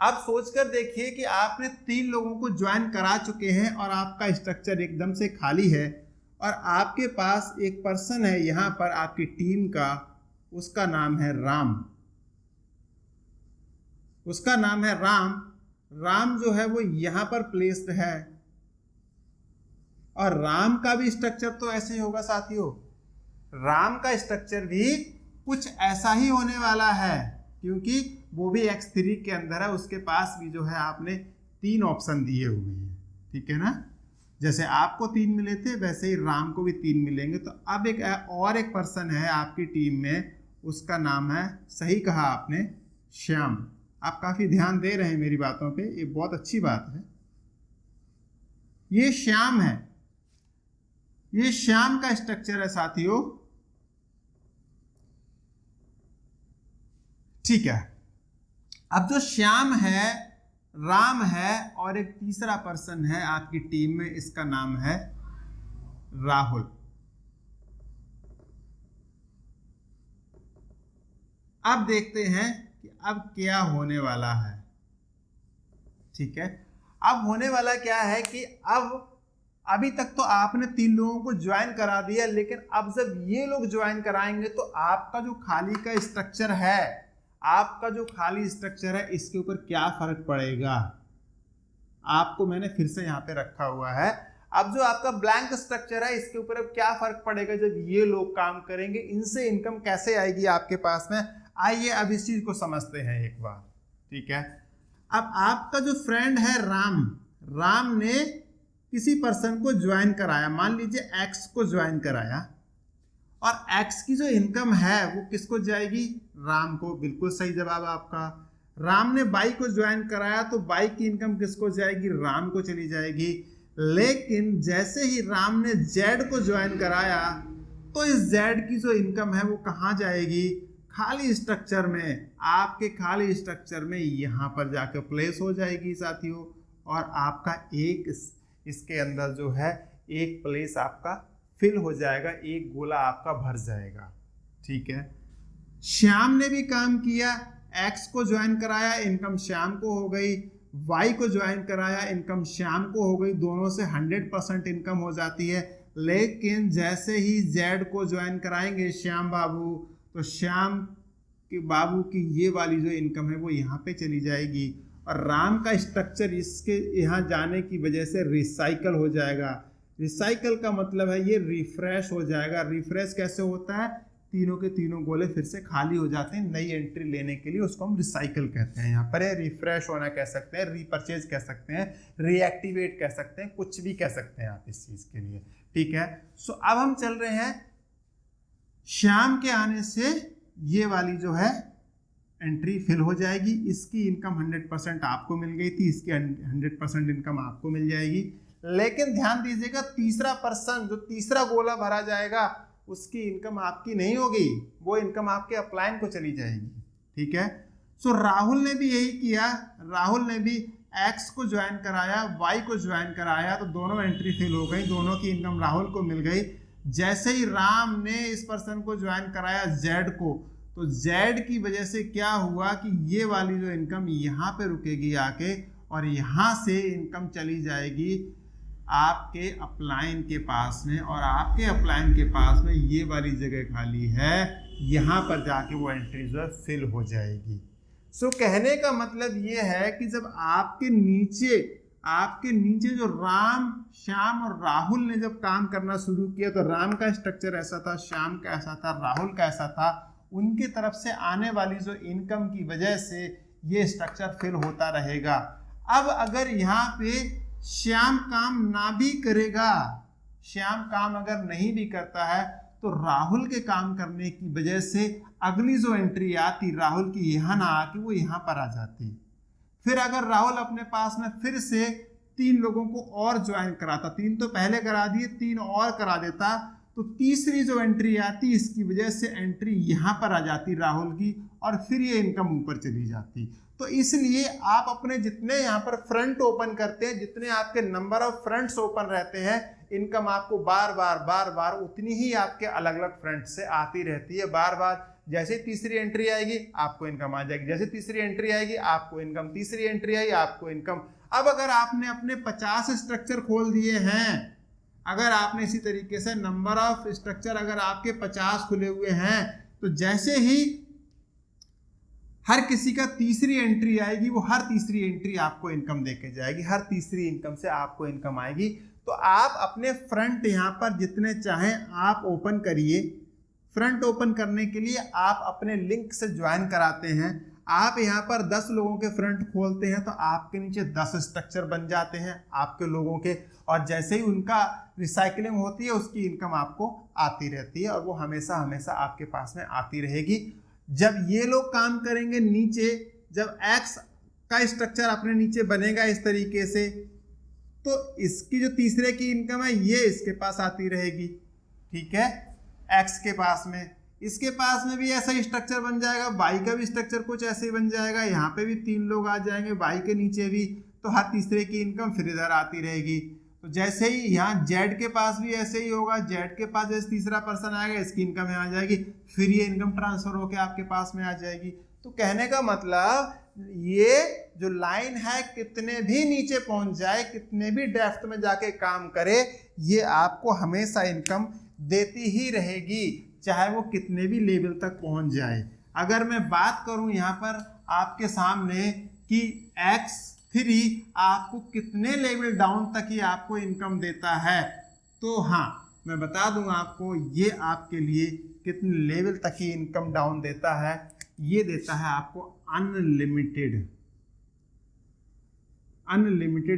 अब सोचकर देखिए कि आपने 3 लोगों को ज्वाइन करा चुके हैं और आपका स्ट्रक्चर एकदम से खाली है, और आपके पास एक पर्सन है यहाँ पर आपकी टीम का, उसका नाम है राम, उसका नाम है राम। राम जो है वो यहाँ पर प्लेस्ड है, और राम का भी स्ट्रक्चर तो ऐसे ही होगा साथियों, राम का स्ट्रक्चर भी कुछ ऐसा ही होने वाला है, क्योंकि वो भी X3 के अंदर है, उसके पास भी जो है आपने 3 ऑप्शन दिए हुए हैं, ठीक है ना। जैसे आपको 3 मिले थे वैसे ही राम को भी 3 मिलेंगे। तो अब एक और एक पर्सन है आपकी टीम में, उसका नाम है, सही कहा आपने, श्याम। आप काफी ध्यान दे रहे हैं मेरी बातों पे, ये बहुत अच्छी बात है। ये श्याम है, ये श्याम का स्ट्रक्चर है साथियों, ठीक है। अब जो श्याम है, राम है, और एक तीसरा पर्सन है आपकी टीम में, इसका नाम है राहुल। अब देखते हैं कि अब क्या होने वाला है, ठीक है। अब होने वाला क्या है कि अब अभी तक तो आपने 3 लोगों को ज्वाइन करा दिया, लेकिन अब जब ये लोग ज्वाइन कराएंगे तो आपका जो खाली का स्ट्रक्चर है, आपका जो खाली स्ट्रक्चर है, इसके ऊपर क्या फर्क पड़ेगा, आपको मैंने फिर से यहाँ पे रखा हुआ है। अब जो आपका ब्लैंक स्ट्रक्चर है, इसके ऊपर अब क्या फर्क पड़ेगा जब ये लोग काम करेंगे, इनसे इनकम कैसे आएगी आपके पास में। आइए अब इस चीज को समझते हैं एक बार, ठीक है। अब आपका जो फ्रेंड है राम ने किसी पर्सन को ज्वाइन कराया, मान लीजिए एक्स को ज्वाइन कराया, और एक्स की जो इनकम है वो किसको जाएगी, राम को। बिल्कुल सही जवाब आपका। राम ने बाई को ज्वाइन कराया तो बाई की इनकम किसको जाएगी, राम को चली जाएगी। लेकिन जैसे ही राम ने जेड को ज्वाइन कराया तो इस जेड की जो इनकम है वो कहाँ जाएगी, खाली स्ट्रक्चर में, आपके खाली स्ट्रक्चर में यहाँ पर जाकर प्लेस हो जाएगी साथियों, और आपका एक इसके अंदर जो है एक प्लेस आपका फिल हो जाएगा, एक गोला आपका भर जाएगा, ठीक है। श्याम ने भी काम किया, एक्स को ज्वाइन कराया, इनकम श्याम को हो गई, वाई को ज्वाइन कराया, इनकम श्याम को हो गई, दोनों से 100% इनकम हो जाती है। लेकिन जैसे ही जेड को ज्वाइन कराएंगे श्याम बाबू, तो श्याम के बाबू की ये वाली जो इनकम है वो यहाँ पे चली जाएगी, और राम का स्ट्रक्चर इसके यहाँ जाने की वजह से रिसाइकल हो जाएगा। रिसाइकल का मतलब है ये रिफ्रेश हो जाएगा। रिफ्रेश कैसे होता है, तीनों के तीनों गोले फिर से खाली हो जाते हैं नई एंट्री लेने के लिए, उसको हम रिसाइकल कहते हैं। यहाँ पर रिफ्रेश होना कह सकते हैं, रीपरचेज कह सकते हैं, रीएक्टिवेट कह सकते हैं, कुछ भी कह सकते हैं आप इस चीज के लिए, ठीक है। सो अब हम चल रहे हैं, श्याम के आने से ये वाली जो है एंट्री फिल हो जाएगी, इसकी इनकम 100% आपको मिल गई थी, इसकी 100% इनकम आपको मिल जाएगी। लेकिन ध्यान दीजिएगा, तीसरा पर्सन जो तीसरा गोला भरा जाएगा उसकी इनकम आपकी नहीं होगी, वो इनकम आपके अपलाइन को चली जाएगी, ठीक है। सो राहुल ने भी यही किया, राहुल ने भी एक्स को ज्वाइन कराया, वाई को ज्वाइन कराया, तो दोनों एंट्री फिल हो गई, दोनों की इनकम राहुल को मिल गई। जैसे ही राम ने इस पर्सन को ज्वाइन कराया जेड को, तो जेड की वजह से क्या हुआ कि ये वाली जो इनकम यहाँ पे रुकेगी आके, और यहाँ से इनकम चली जाएगी आपके अपलाइन के पास में, और आपके अपलाइन के पास में ये वाली जगह खाली है, यहाँ पर जाके वो एंट्री जो है फिल हो जाएगी। सो कहने का मतलब ये है कि जब आपके नीचे जो राम, श्याम और राहुल ने जब काम करना शुरू किया, तो राम का स्ट्रक्चर ऐसा था, श्याम का ऐसा था, राहुल का ऐसा था, उनकी तरफ से आने वाली जो इनकम की वजह से ये स्ट्रक्चर फिल होता रहेगा। अब अगर यहाँ पे श्याम काम ना भी करेगा, श्याम काम अगर नहीं भी करता है, तो राहुल के काम करने की वजह से अगली जो एंट्री आती राहुल की यहाँ ना आके वो यहाँ पर आ जाती। फिर अगर राहुल अपने पास में फिर से 3 लोगों को और ज्वाइन कराता, 3 तो पहले करा दिए, 3 और करा देता, तो तीसरी जो एंट्री आती इसकी वजह से एंट्री यहाँ पर आ जाती राहुल की, और फिर ये इनकम ऊपर चली जाती। तो इसलिए आप अपने जितने यहाँ पर फ्रंट ओपन करते हैं, जितने आपके नंबर ऑफ फ्रंट्स ओपन रहते हैं, इनकम आपको बार बार उतनी ही आपके अलग अलग फ्रंट से आती रहती है। बार बार जैसे तीसरी एंट्री आएगी आपको इनकम आ जाएगी, जैसे तीसरी एंट्री आएगी आपको इनकम, तीसरी एंट्री आई आपको इनकम। अब अगर आपने अपने 50 स्ट्रक्चर खोल दिए हैं, अगर आपने इसी तरीके से नंबर ऑफ स्ट्रक्चर अगर आपके 50 खुले हुए हैं, तो जैसे ही हर किसी का तीसरी एंट्री आएगी, वो हर तीसरी एंट्री आपको इनकम देके जाएगी, हर तीसरी इनकम से आपको इनकम आएगी। तो आप अपने फ्रंट यहाँ पर जितने चाहें आप ओपन करिए। फ्रंट ओपन करने के लिए आप अपने लिंक से ज्वाइन कराते हैं। आप यहाँ पर 10 लोगों के फ्रंट खोलते हैं, तो आपके नीचे 10 स्ट्रक्चर बन जाते हैं आपके लोगों के, और जैसे ही उनका रिसाइकलिंग होती है उसकी इनकम आपको आती रहती है, और वो हमेशा हमेशा आपके पास में आती रहेगी। जब ये लोग काम करेंगे नीचे, जब एक्स का स्ट्रक्चर अपने नीचे बनेगा इस तरीके से, तो इसकी जो तीसरे की इनकम है ये इसके पास आती रहेगी, ठीक है, एक्स के पास में। इसके पास में भी ऐसा ही स्ट्रक्चर बन जाएगा, वाई का भी स्ट्रक्चर कुछ ऐसे ही बन जाएगा, यहाँ पे भी 3 लोग आ जाएंगे, वाई के नीचे भी, तो हर तीसरे की इनकम फिर इधर आती रहेगी। तो जैसे ही यहाँ जेड के पास भी ऐसे ही होगा, जेड के पास जैसे तीसरा पर्सन आएगा इसकी इनकम यहाँ आ जाएगी, फिर ये इनकम ट्रांसफर होकर आपके पास में आ जाएगी। तो कहने का मतलब ये जो लाइन है कितने भी नीचे पहुंच जाए, कितने भी डेप्थ में जाके काम करे, ये आपको हमेशा इनकम देती ही रहेगी, चाहे वो कितने भी लेवल तक पहुंच जाए। अगर मैं बात करूं यहाँ पर आपके सामने कि X3 आपको कितने लेवल डाउन तक ही आपको इनकम देता है, तो हाँ मैं बता दूंगा आपको, ये आपके लिए कितने लेवल तक ही इनकम डाउन देता है। ये देता है आपको अनलिमिटेड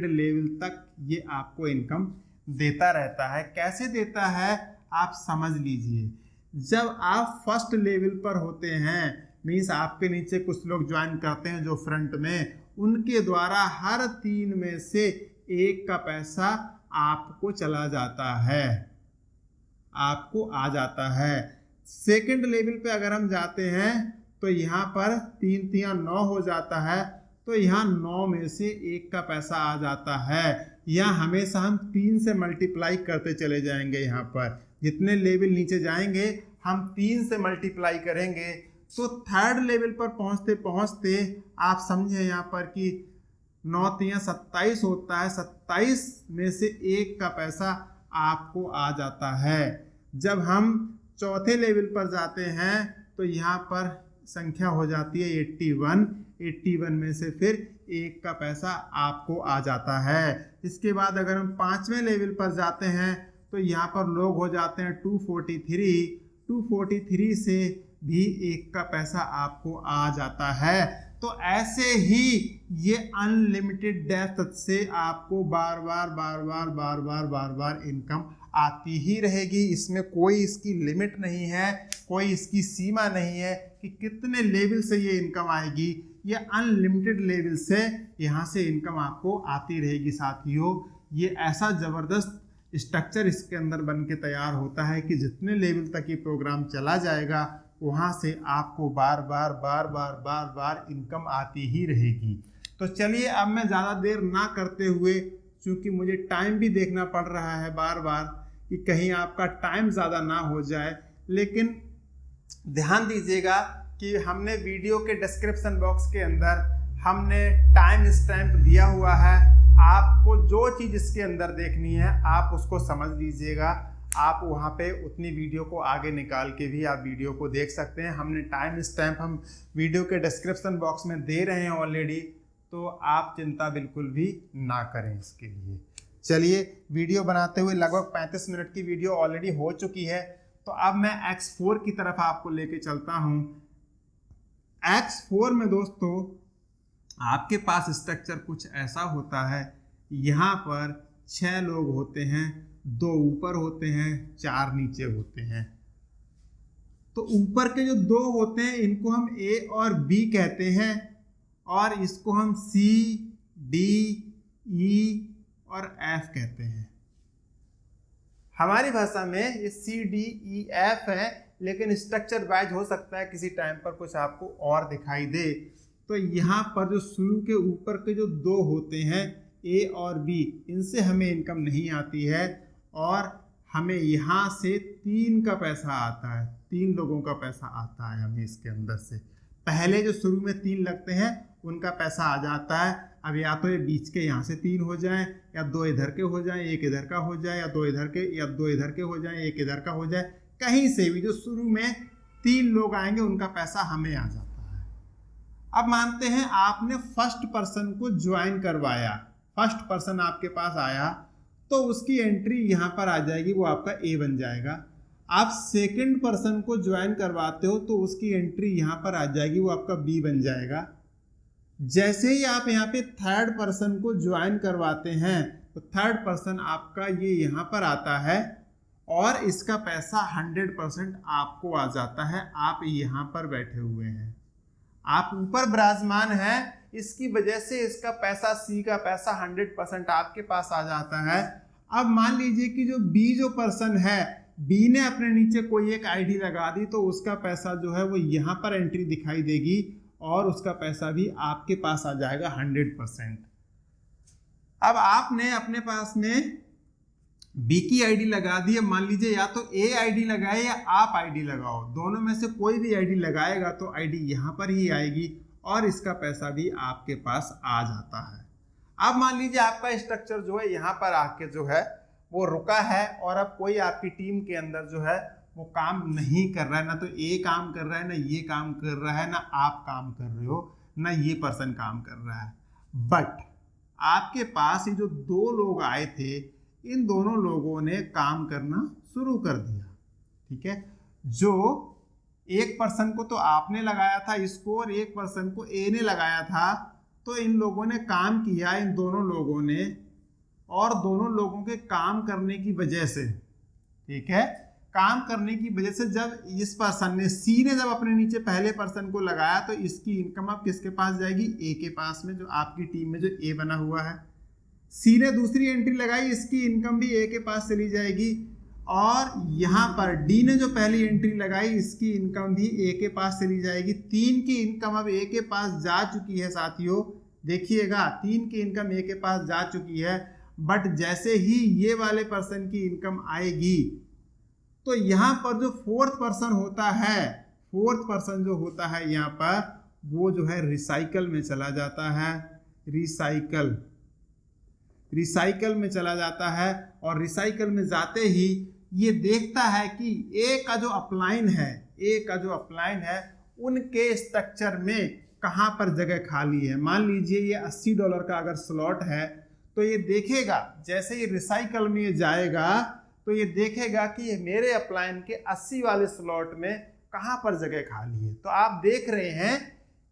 लेवल तक ये आपको इनकम देता रहता है। कैसे देता है आप समझ लीजिए। जब आप फर्स्ट लेवल पर होते हैं, मीन्स आपके नीचे कुछ लोग ज्वाइन करते हैं जो फ्रंट में, उनके द्वारा हर 3 में से 1 का पैसा आपको चला जाता है, आपको आ जाता है। सेकंड लेवल पे अगर हम जाते हैं तो यहाँ पर 3 3 9 हो जाता है, तो यहाँ 9 में से 1 का पैसा आ जाता है। यहाँ हमेशा हम 3 से मल्टीप्लाई करते चले जाएंगे। यहाँ पर जितने लेवल नीचे जाएंगे हम 3 से मल्टीप्लाई करेंगे, तो थर्ड लेवल पर पहुँचते पहुँचते आप समझे यहाँ पर कि 9 3 27 होता है, 27 में से 1 का पैसा आपको आ जाता है। जब हम चौथे लेवल पर जाते हैं तो यहाँ पर संख्या हो जाती है 81 में से फिर 1 का पैसा आपको आ जाता है। इसके बाद अगर हम 5वें लेवल पर जाते हैं तो यहाँ पर लोग हो जाते हैं 243 से भी 1 का पैसा आपको आ जाता है। तो ऐसे ही ये अनलिमिटेड डेप्थ से आपको बार बार इनकम आती ही रहेगी। इसमें कोई इसकी लिमिट नहीं है, कोई इसकी सीमा नहीं है कि कितने लेवल से ये इनकम आएगी। ये अनलिमिटेड लेवल से यहाँ से इनकम आपको आती रहेगी। साथियों, ये ऐसा ज़बरदस्त स्ट्रक्चर इसके अंदर बन के तैयार होता है कि जितने लेवल तक ये प्रोग्राम चला जाएगा वहाँ से आपको बार बार इनकम आती ही रहेगी। तो चलिए अब मैं ज़्यादा देर ना करते हुए, क्योंकि मुझे टाइम भी देखना पड़ रहा है बार बार कि कहीं आपका टाइम ज़्यादा ना हो जाए, लेकिन ध्यान दीजिएगा कि हमने वीडियो के डिस्क्रिप्शन बॉक्स के अंदर हमने टाइम स्टैम्प दिया हुआ है। आपको जो चीज़ इसके अंदर देखनी है आप उसको समझ लीजिएगा। आप वहाँ पे उतनी वीडियो को आगे निकाल के भी आप वीडियो को देख सकते हैं। हमने टाइम स्टैम्प हम वीडियो के डिस्क्रिप्शन बॉक्स में दे रहे हैं ऑलरेडी, तो आप चिंता बिल्कुल भी ना करें इसके लिए। चलिए, वीडियो बनाते हुए लगभग 35 मिनट की वीडियो ऑलरेडी हो चुकी है, तो अब मैं X4 की तरफ आपको लेके चलता हूँ। X4 में दोस्तों आपके पास स्ट्रक्चर कुछ ऐसा होता है। यहाँ पर 6 लोग होते हैं, 2 ऊपर होते हैं, 4 नीचे होते हैं। तो ऊपर के जो 2 होते हैं इनको हम A और B कहते हैं, और इसको हम C, D, E और F कहते हैं। हमारी भाषा में ये C, D, E, F है, लेकिन स्ट्रक्चर वाइज हो सकता है किसी टाइम पर कुछ आपको और दिखाई दे। तो यहाँ पर जो शुरू के ऊपर के जो 2 होते हैं A और B, इनसे हमें इनकम नहीं आती है, और हमें यहाँ से 3 का पैसा आता है, 3 लोगों का पैसा आता है हमें इसके अंदर से। पहले जो शुरू में 3 लगते हैं उनका पैसा आ जाता है। अब या तो ये बीच के यहाँ से 3 हो जाएं, या 2 इधर के हो जाएं, 1 इधर का हो जाए, या 2 इधर के, या 2 इधर के हो जाएं, 1 इधर का हो जाए। कहीं से भी जो शुरू में 3 लोग आएंगे उनका पैसा हमें आ जाता है। अब मानते हैं आपने फर्स्ट पर्सन को ज्वाइन करवाया, फर्स्ट पर्सन आपके पास आया, तो उसकी एंट्री यहाँ पर आ जाएगी, वो आपका A बन जाएगा। आप सेकंड पर्सन को ज्वाइन करवाते हो तो उसकी एंट्री यहाँ पर आ जाएगी, वो आपका B बन जाएगा। जैसे ही आप यहाँ पे थर्ड पर्सन को ज्वाइन करवाते हैं तो थर्ड पर्सन आपका ये यहाँ पर आता है, और इसका पैसा 100% आपको आ जाता है। आप यहाँ पर बैठे हुए हैं, आप ऊपर विराजमान हैं, इसकी वजह से इसका पैसा, C का पैसा 100% आपके पास आ जाता है। अब मान लीजिए कि जो B जो पर्सन है, B ने अपने नीचे कोई एक ID लगा दी, तो उसका पैसा जो है वो यहाँ पर एंट्री दिखाई देगी, और उसका पैसा भी आपके पास आ जाएगा 100%। अब आपने अपने पास में बी की आईडी लगा दी। अब मान लीजिए या तो ए आईडी लगाए या आप आईडी लगाओ, दोनों में से कोई भी आईडी लगाएगा तो आईडी यहाँ पर ही आएगी और इसका पैसा भी आपके पास आ जाता है। अब मान लीजिए आपका स्ट्रक्चर जो है यहाँ पर आके जो है वो रुका है और अब कोई आपकी टीम के अंदर जो है वो काम नहीं कर रहा है, ना तो ए काम कर रहा है, ना ये काम कर रहा है, ना आप काम कर रहे हो, ना ये पर्सन काम कर रहा है। बट आपके पास ये जो दो लोग आए थे, इन दोनों लोगों ने काम करना शुरू कर दिया। ठीक है, जो एक पर्सन को तो आपने लगाया था इसको और एक पर्सन को ए ने लगाया था, तो इन लोगों ने काम किया, इन दोनों लोगों ने, और दोनों लोगों के काम करने की वजह से, ठीक है, काम करने की वजह से जब इस पर्सन ने, सी ने जब अपने नीचे पहले पर्सन को लगाया तो इसकी इनकम अब किसके पास जाएगी? ए के पास में, जो आपकी टीम में जो ए बना हुआ है। सी ने दूसरी एंट्री लगाई, इसकी इनकम भी ए के पास चली जाएगी। और यहाँ पर डी ने जो पहली एंट्री लगाई, इसकी इनकम भी ए के पास चली जाएगी। 3 की इनकम अब ए के पास जा चुकी है साथियों, देखिएगा 3 की इनकम ए के पास जा चुकी है। बट जैसे ही ये वाले पर्सन की इनकम आएगी तो यहाँ पर जो फोर्थ पर्सन होता है, फोर्थ पर्सन जो होता है यहाँ पर, वो जो है रिसाइकल में चला जाता है। रिसाइकल में चला जाता है और रिसाइकल में जाते ही ये देखता है कि ए का जो अपलाइन है, उनके स्ट्रक्चर में कहाँ पर जगह खाली है। मान लीजिए ये $80 का अगर स्लॉट है तो ये देखेगा, जैसे ही रिसाइकल में ये जाएगा तो ये देखेगा कि ये मेरे अपलाइन के 80 वाले स्लॉट में कहाँ पर जगह खाली है। तो आप देख रहे हैं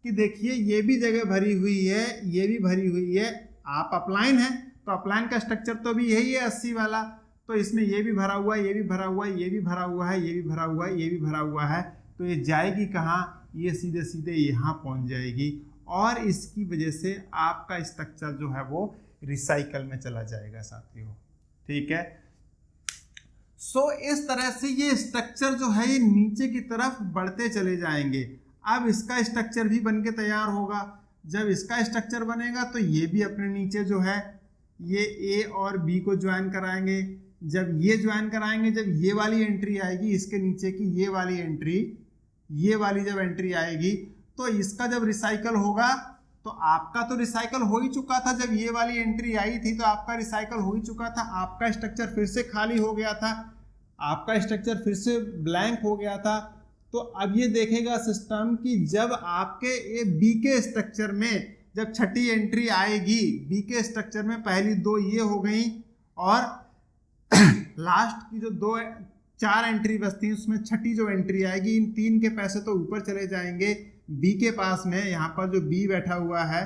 कि देखिए ये भी जगह भरी हुई है, ये भी भरी हुई है। आप अपलाइन है तो अपलाइन का स्ट्रक्चर तो भी यही है 80 वाला, तो इसमें ये भी भरा हुआ है, ये भी भरा हुआ है, ये भी भरा हुआ है, ये भी भरा हुआ है, ये भी भरा हुआ है। तो ये जाएगी कहाँ? ये सीधे सीधे यहाँ पहुँच जाएगी और इसकी वजह से आपका स्ट्रक्चर जो है वो रिसाइकल में चला जाएगा साथियों। ठीक है, सो इस तरह से ये स्ट्रक्चर जो है ये नीचे की तरफ बढ़ते चले जाएंगे। अब इसका स्ट्रक्चर भी बनके तैयार होगा। जब इसका स्ट्रक्चर बनेगा तो ये भी अपने नीचे जो है ये ए और बी को ज्वाइन कराएंगे। जब ये ज्वाइन कराएंगे, जब ये वाली एंट्री आएगी इसके नीचे की, ये वाली एंट्री, ये वाली जब एंट्री आएगी तो इसका जब रिसाइकल होगा तो आपका तो रिसाइकल हो ही चुका था। जब ये वाली एंट्री आई थी तो आपका रिसाइकल हो ही चुका था, आपका स्ट्रक्चर फिर से खाली हो गया था, आपका स्ट्रक्चर फिर से ब्लैंक हो गया था। तो अब ये देखेगा सिस्टम कि जब आपके ये बी के स्ट्रक्चर में जब छठी एंट्री आएगी, बी के स्ट्रक्चर में पहली 2 ये हो गई और लास्ट की जो 4 एंट्री बचती है उसमें छठी जो एंट्री आएगी, इन 3 के पैसे तो ऊपर चले जाएंगे बी के पास में। यहाँ पर जो बी बैठा हुआ है,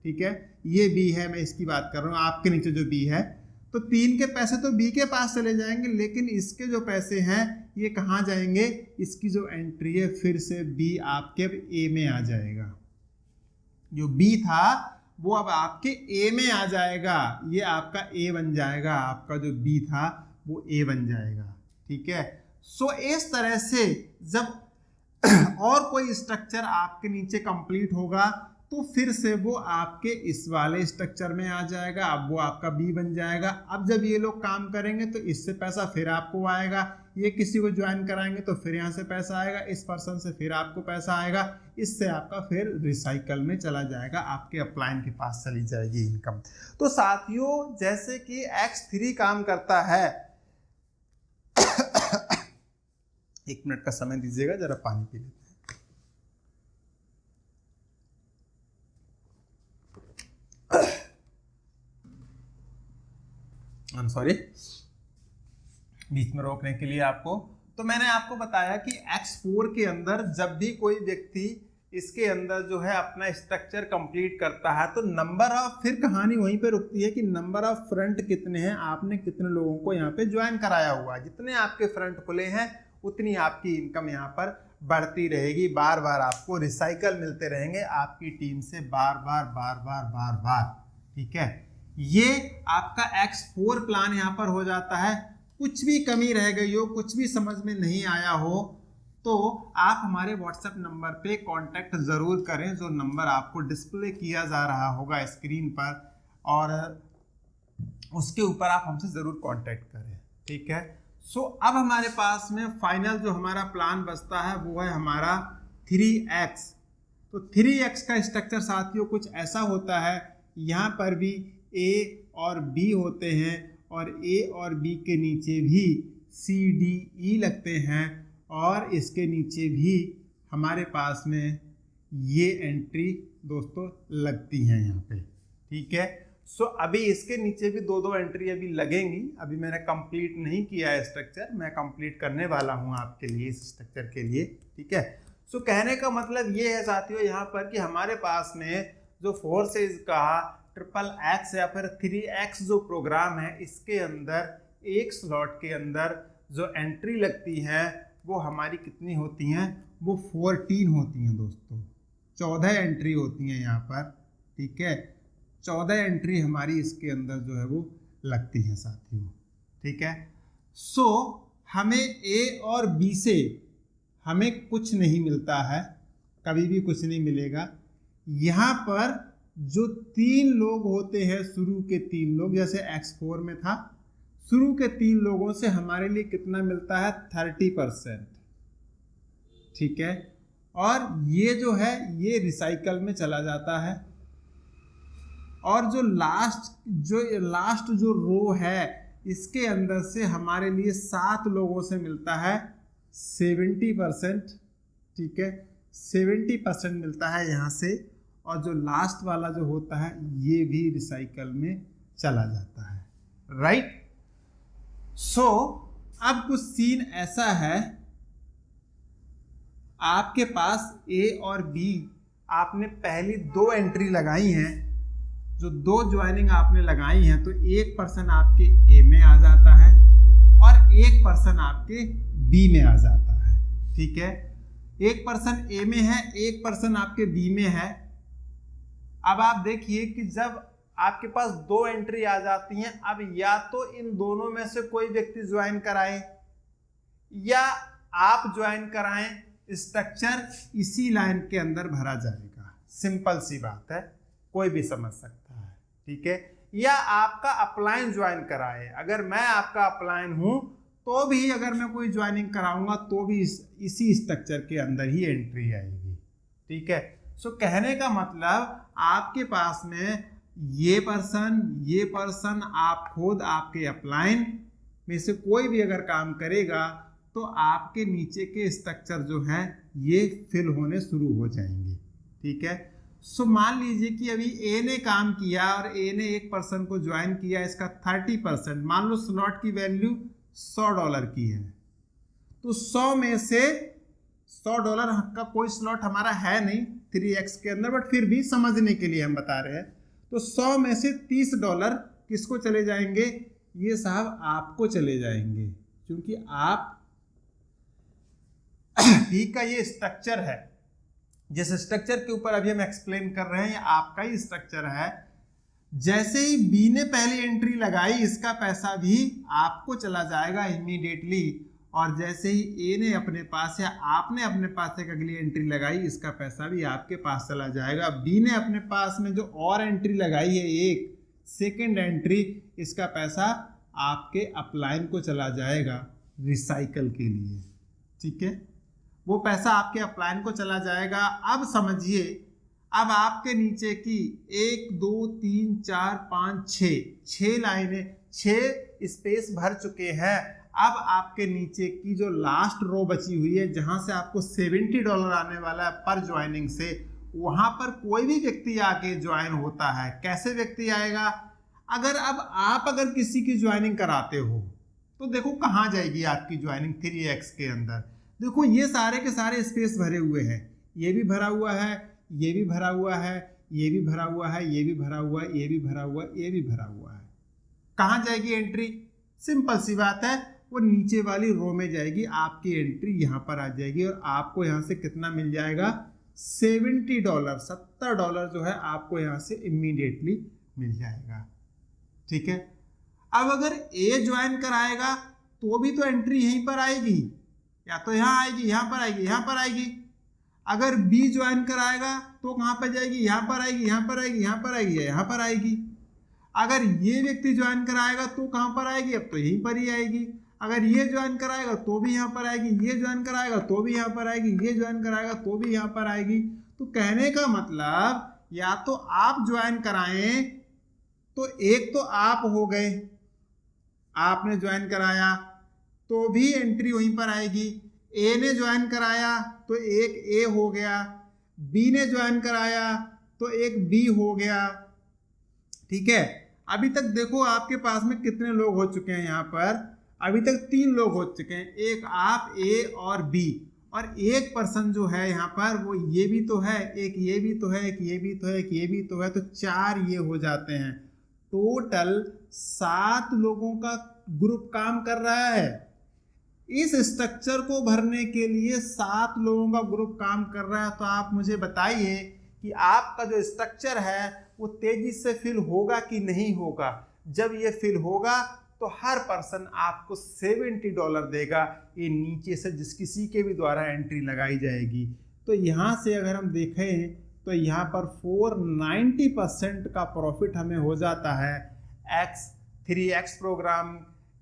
ठीक है, ये बी है, मैं इसकी बात कर रहा हूँ, आपके नीचे जो बी है, तो 3 के पैसे तो बी के पास चले जाएंगे, लेकिन इसके जो पैसे हैं ये कहाँ जाएंगे? इसकी जो एंट्री है फिर से बी आपके अब ए में आ जाएगा। जो बी था वो अब आपके ए में आ जाएगा, ये आपका ए बन जाएगा, आपका जो बी था वो ए बन जाएगा। ठीक है, सो इस तरह से जब और कोई स्ट्रक्चर आपके नीचे कंप्लीट होगा तो फिर से वो आपके इस वाले स्ट्रक्चर में आ जाएगा, अब वो आपका बी बन जाएगा। अब जब ये लोग काम करेंगे तो इससे पैसा फिर आपको आएगा, ये किसी को ज्वाइन कराएंगे तो फिर यहाँ से पैसा आएगा, इस पर्सन से फिर आपको पैसा आएगा, इससे आपका फिर रिसाइकल में चला जाएगा, आपके अपलाइन के पास चली जाएगी इनकम। तो साथियों जैसे कि X3 काम करता है 1 मिनट का समय दीजिएगा, जरा पानी पी लेते हैं। I'm sorry, बीच में रोकने के लिए आपको। तो मैंने आपको बताया कि X4 के अंदर जब भी कोई व्यक्ति इसके अंदर जो है अपना स्ट्रक्चर कंप्लीट करता है तो नंबर ऑफ, फिर कहानी वहीं पे रुकती है कि नंबर ऑफ फ्रंट कितने हैं, आपने कितने लोगों को यहाँ पे ज्वाइन कराया हुआ है। जितने आपके फ्रंट खुले हैं उतनी आपकी इनकम यहाँ पर बढ़ती रहेगी, बार बार आपको रिसाइकल मिलते रहेंगे आपकी टीम से, बार बार। ठीक है, ये आपका X4 प्लान यहाँ पर हो जाता है। कुछ भी कमी रह गई हो, कुछ भी समझ में नहीं आया हो तो आप हमारे व्हाट्सएप नंबर पे कांटेक्ट ज़रूर करें, जो नंबर आपको डिस्प्ले किया जा रहा होगा स्क्रीन पर, और उसके ऊपर आप हमसे ज़रूर कांटेक्ट करें। ठीक है। सो अब हमारे पास में फाइनल जो हमारा प्लान बचता है वो है हमारा 3x। तो 3x का स्ट्रक्चर साथियों कुछ ऐसा होता है, यहाँ पर भी a और b होते हैं और a और b के नीचे भी c d e लगते हैं और इसके नीचे भी हमारे पास में ये एंट्री दोस्तों लगती हैं यहाँ पे, ठीक है। सो अभी इसके नीचे भी दो एंट्री अभी लगेंगी। अभी मैंने कंप्लीट नहीं किया है स्ट्रक्चर, मैं कंप्लीट करने वाला हूँ आपके लिए इस स्ट्रक्चर के लिए, ठीक है। सो कहने का मतलब ये है साथियों यहाँ पर कि हमारे पास में जो फोर्सेज का XXX या फिर 3x जो प्रोग्राम है, इसके अंदर एक स्लॉट के अंदर जो एंट्री लगती है वो हमारी कितनी होती हैं, वो 14 होती हैं दोस्तों। 14 एंट्री होती हैं यहाँ पर, ठीक है। 14 एंट्री हमारी इसके अंदर जो है वो लगती हैं साथियों, ठीक है। सो हमें A और B से हमें कुछ नहीं मिलता है, कभी भी कुछ नहीं मिलेगा। यहाँ पर जो 3 लोग होते हैं, शुरू के 3 लोग, जैसे X4 में था, शुरू के 3 लोगों से हमारे लिए कितना मिलता है, 30%, ठीक है। और ये जो है ये रिसाइकल में चला जाता है। और जो लास्ट जो रो है, इसके अंदर से हमारे लिए 7 लोगों से मिलता है 70%, ठीक है। 70% मिलता है यहाँ से। और जो लास्ट वाला जो होता है ये भी रिसाइकल में चला जाता है, राइट। सो अब कुछ सीन ऐसा है, आपके पास A और B, आपने पहली 2 एंट्री लगाई हैं, जो 2 ज्वाइनिंग आपने लगाई हैं, तो 1% आपके A में आ जाता है और 1% आपके B में आ जाता है, ठीक है। 1% A में है, 1% आपके B में है। अब आप देखिए कि जब आपके पास 2 एंट्री आ जाती हैं, अब या तो इन दोनों में से कोई व्यक्ति ज्वाइन कराए या आप ज्वाइन कराएं, स्ट्रक्चर इसी लाइन के अंदर भरा जाएगा। सिंपल सी बात है, कोई भी समझ सकता है, ठीक है। या आपका अपलाइन ज्वाइन कराए, अगर मैं आपका अपलाइन हूं तो भी अगर मैं कोई ज्वाइनिंग कराऊंगा तो भी इसी स्ट्रक्चर के अंदर ही एंट्री आएगी, ठीक है। सो कहने का मतलब आपके पास में ये पर्सन आप खुद आपके अपलाइन में से कोई भी अगर काम करेगा तो आपके नीचे के स्ट्रक्चर जो है ये फिल होने शुरू हो जाएंगे, ठीक है। सो मान लीजिए कि अभी A ने काम किया और A ने 1% को ज्वाइन किया, इसका 30%, मान लो स्लॉट की वैल्यू $100 की है, तो 100 में से $100 का कोई स्लॉट हमारा है नहीं 3x के अंदर, बट फिर भी समझने के लिए हम बता रहे हैं। तो 100 में से $30 किसको चले जाएंगे, ये साहब आपको चले जाएंगे, क्योंकि आप B का ये स्ट्रक्चर है, जिस स्ट्रक्चर के ऊपर अभी हम एक्सप्लेन कर रहे हैं, ये आपका ही स्ट्रक्चर है। जैसे ही B ने पहली एंट्री लगाई, इसका पैसा भी आपको चला जाएगा इमीडिएटली, और जैसे ही A ने अपने पास या आपने अपने पास एक अगली एंट्री लगाई, इसका पैसा भी आपके पास चला जाएगा। B ने अपने पास में जो और एंट्री लगाई है, एक सेकेंड एंट्री, इसका पैसा आपके अपलाइन को चला जाएगा रिसाइकल के लिए, ठीक है। वो पैसा आपके अपलाइन को चला जाएगा। अब समझिए, अब आपके नीचे की 1 2 3 4 5 6 लाइनें, 6 स्पेस भर चुके हैं। अब आपके नीचे की जो लास्ट रो बची हुई है, जहां से आपको $70 आने वाला है पर ज्वाइनिंग से, वहां पर कोई भी व्यक्ति आके ज्वाइन होता है। कैसे व्यक्ति आएगा, अगर किसी की ज्वाइनिंग कराते हो तो देखो कहाँ जाएगी आपकी ज्वाइनिंग 3x के अंदर। देखो ये सारे के सारे स्पेस भरे हुए हैं, ये भी भरा हुआ है, ये भी भरा हुआ है, ये भी भरा हुआ है, ये भी भरा हुआ है, ये भी भरा हुआ है, ये भी भरा हुआ है। कहाँ जाएगी एंट्री, सिंपल सी बात है, वो नीचे वाली रो में जाएगी। आपकी एंट्री यहाँ पर आ जाएगी और आपको यहाँ से कितना मिल जाएगा, $70 जो है आपको यहाँ से इमीडिएटली मिल जाएगा, ठीक है। अब अगर A ज्वाइन कराएगा तो भी तो एंट्री यहीं पर आएगी, या तो यहाँ आएगी, यहाँ पर आएगी, यहाँ पर आएगी। अगर B ज्वाइन कराएगा तो कहाँ पर जाएगी, यहाँ पर आएगी, यहाँ पर आएगी, यहाँ पर आएगी, यहाँ पर आएगी। अगर ये व्यक्ति ज्वाइन कराएगा तो कहाँ पर आएगी, अब तो यहीं पर ही आएगी। अगर ये ज्वाइन कराएगा तो भी यहाँ पर आएगी, ये ज्वाइन कराएगा तो भी यहाँ पर आएगी, ये ज्वाइन कराएगा तो भी यहाँ पर आएगी। तो कहने का मतलब या तो आप ज्वाइन कराएं तो एक तो आप हो गए, आपने ज्वाइन कराया तो भी एंट्री वहीं पर आएगी, ए ने ज्वाइन कराया तो एक ए हो गया, बी ने ज्वाइन कराया तो एक बी हो गया। ठीक है, अभी तक देखो आपके पास में कितने लोग हो चुके हैं, यहाँ पर अभी तक 3 लोग हो चुके हैं, एक आप, ए और बी, और एक पर्सन जो है यहाँ पर वो ये भी तो है, एक ये भी तो है, एक ये भी तो है, एक ये भी तो है, तो 4 ये हो जाते हैं। टोटल 7 लोगों का ग्रुप काम कर रहा है। इस स्ट्रक्चर को भरने के लिए 7 लोगों का ग्रुप काम कर रहा है। तो आप मुझे बताइए कि आपका जो स्ट्रक्चर है वो तेजी से फिल होगा कि नहीं होगा। जब ये फिल होगा तो हर पर्सन आपको $70 देगा, ये नीचे से जिस किसी के भी द्वारा एंट्री लगाई जाएगी। तो यहाँ से अगर हम देखें तो यहाँ पर 490% का प्रॉफिट हमें हो जाता है X3X प्रोग्राम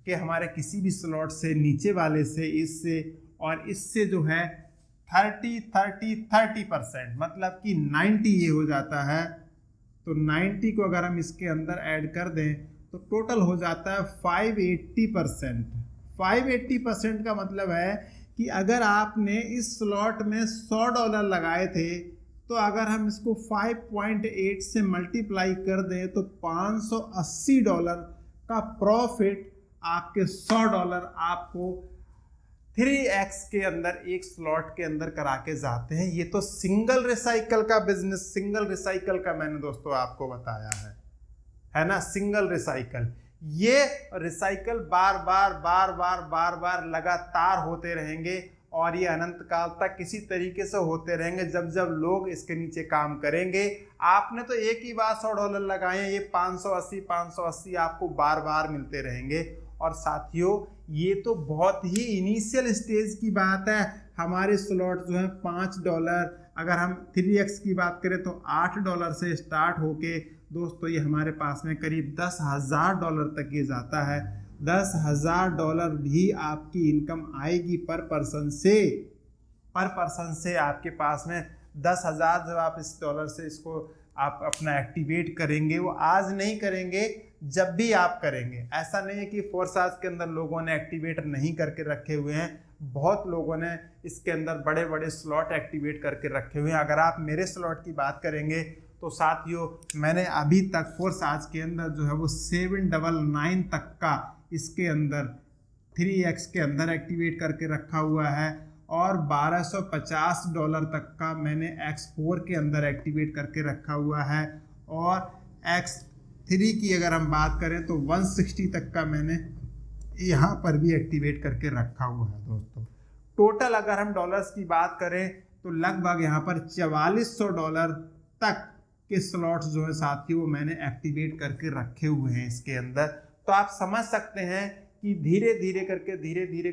के हमारे किसी भी स्लॉट से, नीचे वाले से, इससे और इससे जो है 30% मतलब कि 90 ये हो जाता है। तो 90 को अगर हम इसके अंदर ऐड कर दें तो टोटल हो जाता है 580%। 580% का मतलब है कि अगर आपने इस स्लॉट में $100 लगाए थे तो अगर हम इसको 5.8 से मल्टीप्लाई कर दें तो $580 का प्रॉफिट आपके $100 आपको 3x के अंदर एक स्लॉट के अंदर करा के जाते हैं। ये तो सिंगल रिसाइकल का बिजनेस, सिंगल रिसाइकल का मैंने दोस्तों आपको बताया है ना, सिंगल रिसाइकल। ये रिसाइकल बार बार लगातार होते रहेंगे और ये अनंत काल तक किसी तरीके से होते रहेंगे। जब जब लोग इसके नीचे काम करेंगे, आपने तो एक ही बार $100 लगाए हैं, ये 580 आपको बार बार मिलते रहेंगे। और साथियों ये तो बहुत ही इनिशियल स्टेज की बात है। हमारे स्लॉट जो है $5, अगर हम 3x की बात करें तो $8 से स्टार्ट होके दोस्तों ये हमारे पास में करीब $10,000 तक ये जाता है। $10,000 भी आपकी इनकम आएगी पर पर्सन से आपके पास में 10,000 जब आप इस डॉलर से इसको आप अपना एक्टिवेट करेंगे, वो आज नहीं करेंगे, जब भी आप करेंगे। ऐसा नहीं है कि फोर्साज के अंदर लोगों ने एक्टिवेट नहीं करके रखे हुए हैं, बहुत लोगों ने इसके अंदर बड़े बड़े स्लॉट एक्टिवेट करके रखे हुए हैं। अगर आप मेरे स्लॉट की बात करेंगे तो साथियों मैंने अभी तक फोर्साज के अंदर जो है वो 799 तक का इसके अंदर 3x के अंदर एक्टिवेट करके रखा हुआ है और $1250 तक का मैंने X4 के अंदर एक्टिवेट करके रखा हुआ है और X3 की अगर हम बात करें तो 160 तक का मैंने यहाँ पर भी एक्टिवेट करके रखा हुआ है। दोस्तों टोटल अगर हम डॉलर्स की बात करें तो लगभग यहाँ पर $4400 तक के स्लॉट्स जो है साथियों वो मैंने एक्टिवेट करके रखे हुए हैं इसके अंदर। तो आप समझ सकते हैं कि धीरे धीरे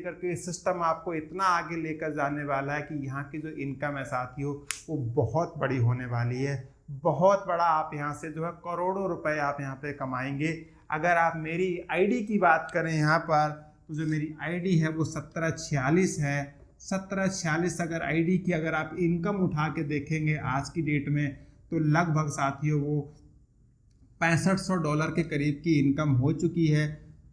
करके सिस्टम आपको इतना आगे लेकर जाने वाला है कि यहाँ की जो इनकम है साथियों वो बहुत बड़ी होने वाली है, बहुत बड़ा। आप यहाँ से जो है करोड़ों रुपए आप यहाँ पे कमाएंगे। अगर आप मेरी आईडी की बात करें यहाँ पर तो जो मेरी आईडी है वो 1746 है। 1746 अगर आईडी की अगर आप इनकम उठा के देखेंगे आज की डेट में तो लगभग साथियों वो $6500 के करीब की इनकम हो चुकी है।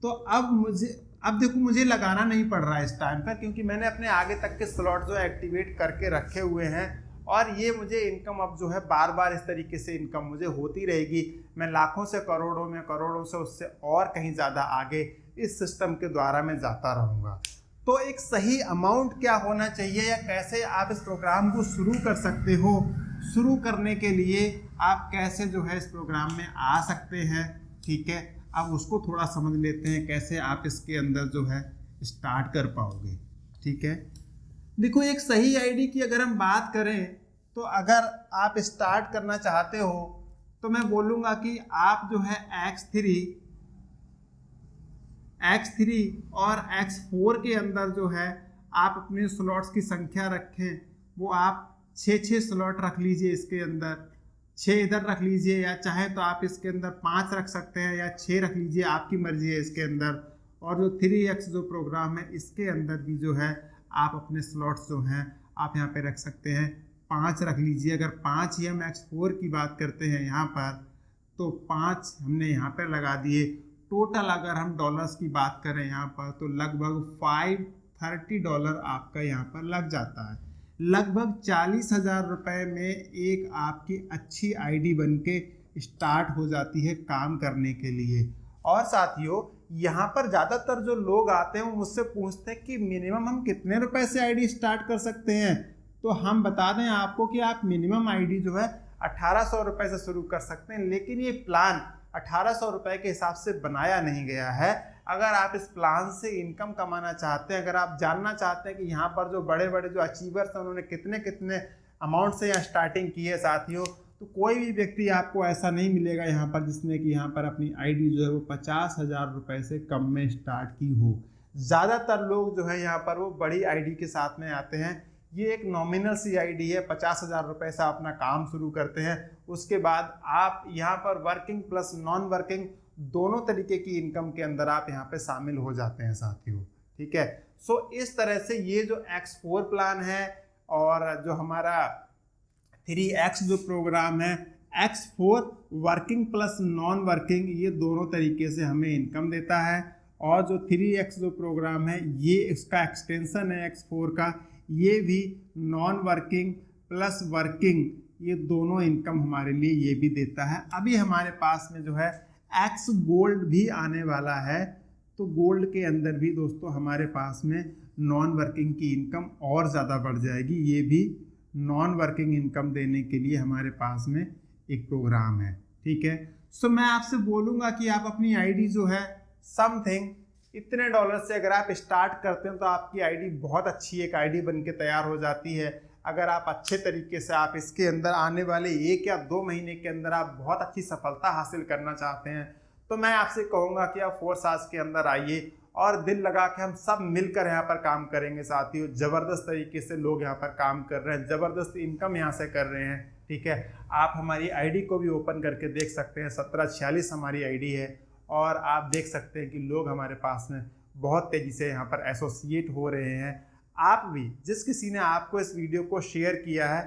तो अब देखो मुझे लगाना नहीं पड़ रहा है इस टाइम पर, क्योंकि मैंने अपने आगे तक के स्लॉट जो एक्टिवेट करके रखे हुए हैं और ये मुझे इनकम अब जो है बार बार इस तरीके से इनकम मुझे होती रहेगी। मैं लाखों से करोड़ों में, करोड़ों से उससे और कहीं ज़्यादा आगे इस सिस्टम के द्वारा मैं जाता रहूँगा। तो एक सही अमाउंट क्या होना चाहिए या कैसे आप इस प्रोग्राम को शुरू कर सकते हो, शुरू करने के लिए आप कैसे जो है इस प्रोग्राम में आ सकते हैं, ठीक है। अब उसको थोड़ा समझ लेते हैं कैसे आप इसके अंदर जो है स्टार्ट कर पाओगे, ठीक है। देखो एक सही आईडी की अगर हम बात करें तो अगर आप स्टार्ट करना चाहते हो तो मैं बोलूँगा कि आप जो है X3 और X4 के अंदर जो है आप अपने स्लॉट्स की संख्या रखें, वो आप 6 स्लॉट रख लीजिए इसके अंदर। 6 इधर रख लीजिए, या चाहे तो आप इसके अंदर 5 रख सकते हैं या 6 रख लीजिए, आपकी मर्जी है इसके अंदर। और जो 3x जो प्रोग्राम है इसके अंदर भी जो है आप अपने स्लॉट्स जो हैं आप यहाँ पे रख सकते हैं, 5 रख लीजिए। अगर 5 ही हम X4 की बात करते हैं यहाँ पर, तो 5 हमने यहाँ पर लगा दिए। टोटल अगर हम डॉलर्स की बात करें यहाँ पर, तो लगभग $530 आपका यहाँ पर लग जाता है। लगभग 40,000 रुपये में एक आपकी अच्छी आईडी बनके स्टार्ट हो जाती है काम करने के लिए। और साथियों, यहाँ पर ज़्यादातर जो लोग आते हैं वो मुझसे पूछते हैं कि मिनिमम हम कितने रुपए से आईडी स्टार्ट कर सकते हैं। तो हम बता दें आपको कि आप मिनिमम आईडी जो है 1800 रुपये से शुरू कर सकते हैं, लेकिन ये प्लान 1800 रुपये के हिसाब से बनाया नहीं गया है। अगर आप इस प्लान से इनकम कमाना चाहते हैं, अगर आप जानना चाहते हैं कि यहाँ पर जो बड़े बड़े जो अचीवर्स हैं उन्होंने कितने कितने अमाउंट से यहाँ स्टार्टिंग की है साथियों, तो कोई भी व्यक्ति आपको ऐसा नहीं मिलेगा यहाँ पर जिसने कि यहाँ पर अपनी आईडी जो है वो 50,000 रुपये से कम में स्टार्ट की हो। ज़्यादातर लोग जो है यहाँ पर वो बड़ी आईडी के साथ में आते हैं। ये एक नॉमिनल सी आईडी है, 50,000 रुपये से अपना काम शुरू करते हैं। उसके बाद आप यहाँ पर वर्किंग प्लस नॉन वर्किंग दोनों तरीके की इनकम के अंदर आप यहाँ पे शामिल हो जाते हैं साथियों, ठीक है। सो इस तरह से ये जो X4 प्लान है और जो हमारा 3x जो प्रोग्राम है, X4 working plus non working, ये दोनों तरीके से हमें इनकम देता है। और जो 3x जो प्रोग्राम है ये इसका एक्सटेंशन है X4 का, ये भी नॉन वर्किंग प्लस वर्किंग, ये दोनों इनकम हमारे लिए ये भी देता है। अभी हमारे पास में जो है X गोल्ड भी आने वाला है, तो गोल्ड के अंदर भी दोस्तों हमारे पास में नॉन वर्किंग की इनकम और ज़्यादा बढ़ जाएगी। ये भी नॉन वर्किंग इनकम देने के लिए हमारे पास में एक प्रोग्राम है, ठीक है। सो मैं आपसे बोलूँगा कि आप अपनी आईडी जो है समथिंग इतने डॉलर से अगर आप स्टार्ट करते हैं तो आपकी आईडी बहुत अच्छी एक आईडी बन के तैयार हो जाती है। अगर आप अच्छे तरीके से आप इसके अंदर आने वाले 1 या 2 महीने के अंदर आप बहुत अच्छी सफलता हासिल करना चाहते हैं, तो मैं आपसे कहूँगा कि आप फोर्स आज के अंदर आइए और दिल लगा के हम सब मिलकर यहाँ पर काम करेंगे साथियों। ज़बरदस्त तरीके से लोग यहाँ पर काम कर रहे हैं, ज़बरदस्त इनकम यहाँ से कर रहे हैं, ठीक है। आप हमारी आईडी को भी ओपन करके देख सकते हैं, 1746 हमारी आईडी है। और आप देख सकते हैं कि लोग हमारे पास में बहुत तेज़ी से यहाँ पर एसोसिएट हो रहे हैं। आप भी, जिस किसी ने आपको इस वीडियो को शेयर किया है,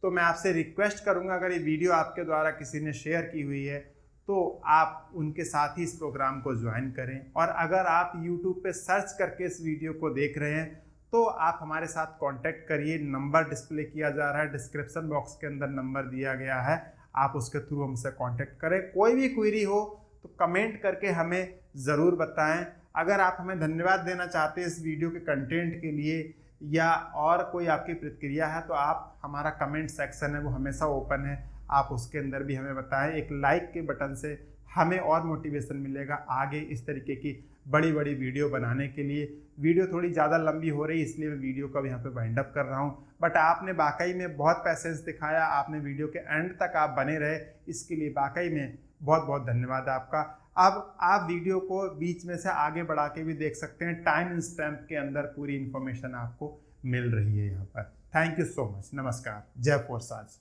तो मैं आपसे रिक्वेस्ट करूँगा, अगर ये वीडियो आपके द्वारा किसी ने शेयर की हुई है तो आप उनके साथ ही इस प्रोग्राम को ज्वाइन करें। और अगर आप YouTube पे सर्च करके इस वीडियो को देख रहे हैं तो आप हमारे साथ कांटेक्ट करिए। नंबर डिस्प्ले किया जा रहा है, डिस्क्रिप्शन बॉक्स के अंदर नंबर दिया गया है, आप उसके थ्रू हमसे कांटेक्ट करें। कोई भी क्वेरी हो तो कमेंट करके हमें ज़रूर बताएं। अगर आप हमें धन्यवाद देना चाहते हैं इस वीडियो के कंटेंट के लिए या और कोई आपकी प्रतिक्रिया है, तो आप हमारा कमेंट सेक्शन है वो हमेशा ओपन है, आप उसके अंदर भी हमें बताएं। एक लाइक के बटन से हमें और मोटिवेशन मिलेगा आगे इस तरीके की बड़ी बड़ी वीडियो बनाने के लिए। वीडियो थोड़ी ज़्यादा लंबी हो रही है इसलिए मैं वीडियो को अब यहाँ पे वाइंड अप कर रहा हूँ, बट आपने वाकई में बहुत पैसेंस दिखाया, आपने वीडियो के एंड तक आप बने रहे, इसके लिए वाकई में बहुत बहुत धन्यवाद आपका। अब आप वीडियो को बीच में से आगे बढ़ा के भी देख सकते हैं, टाइम स्टैम्प के अंदर पूरी इन्फॉर्मेशन आपको मिल रही है यहाँ पर। थैंक यू सो मच, नमस्कार, जय फोर्स आज।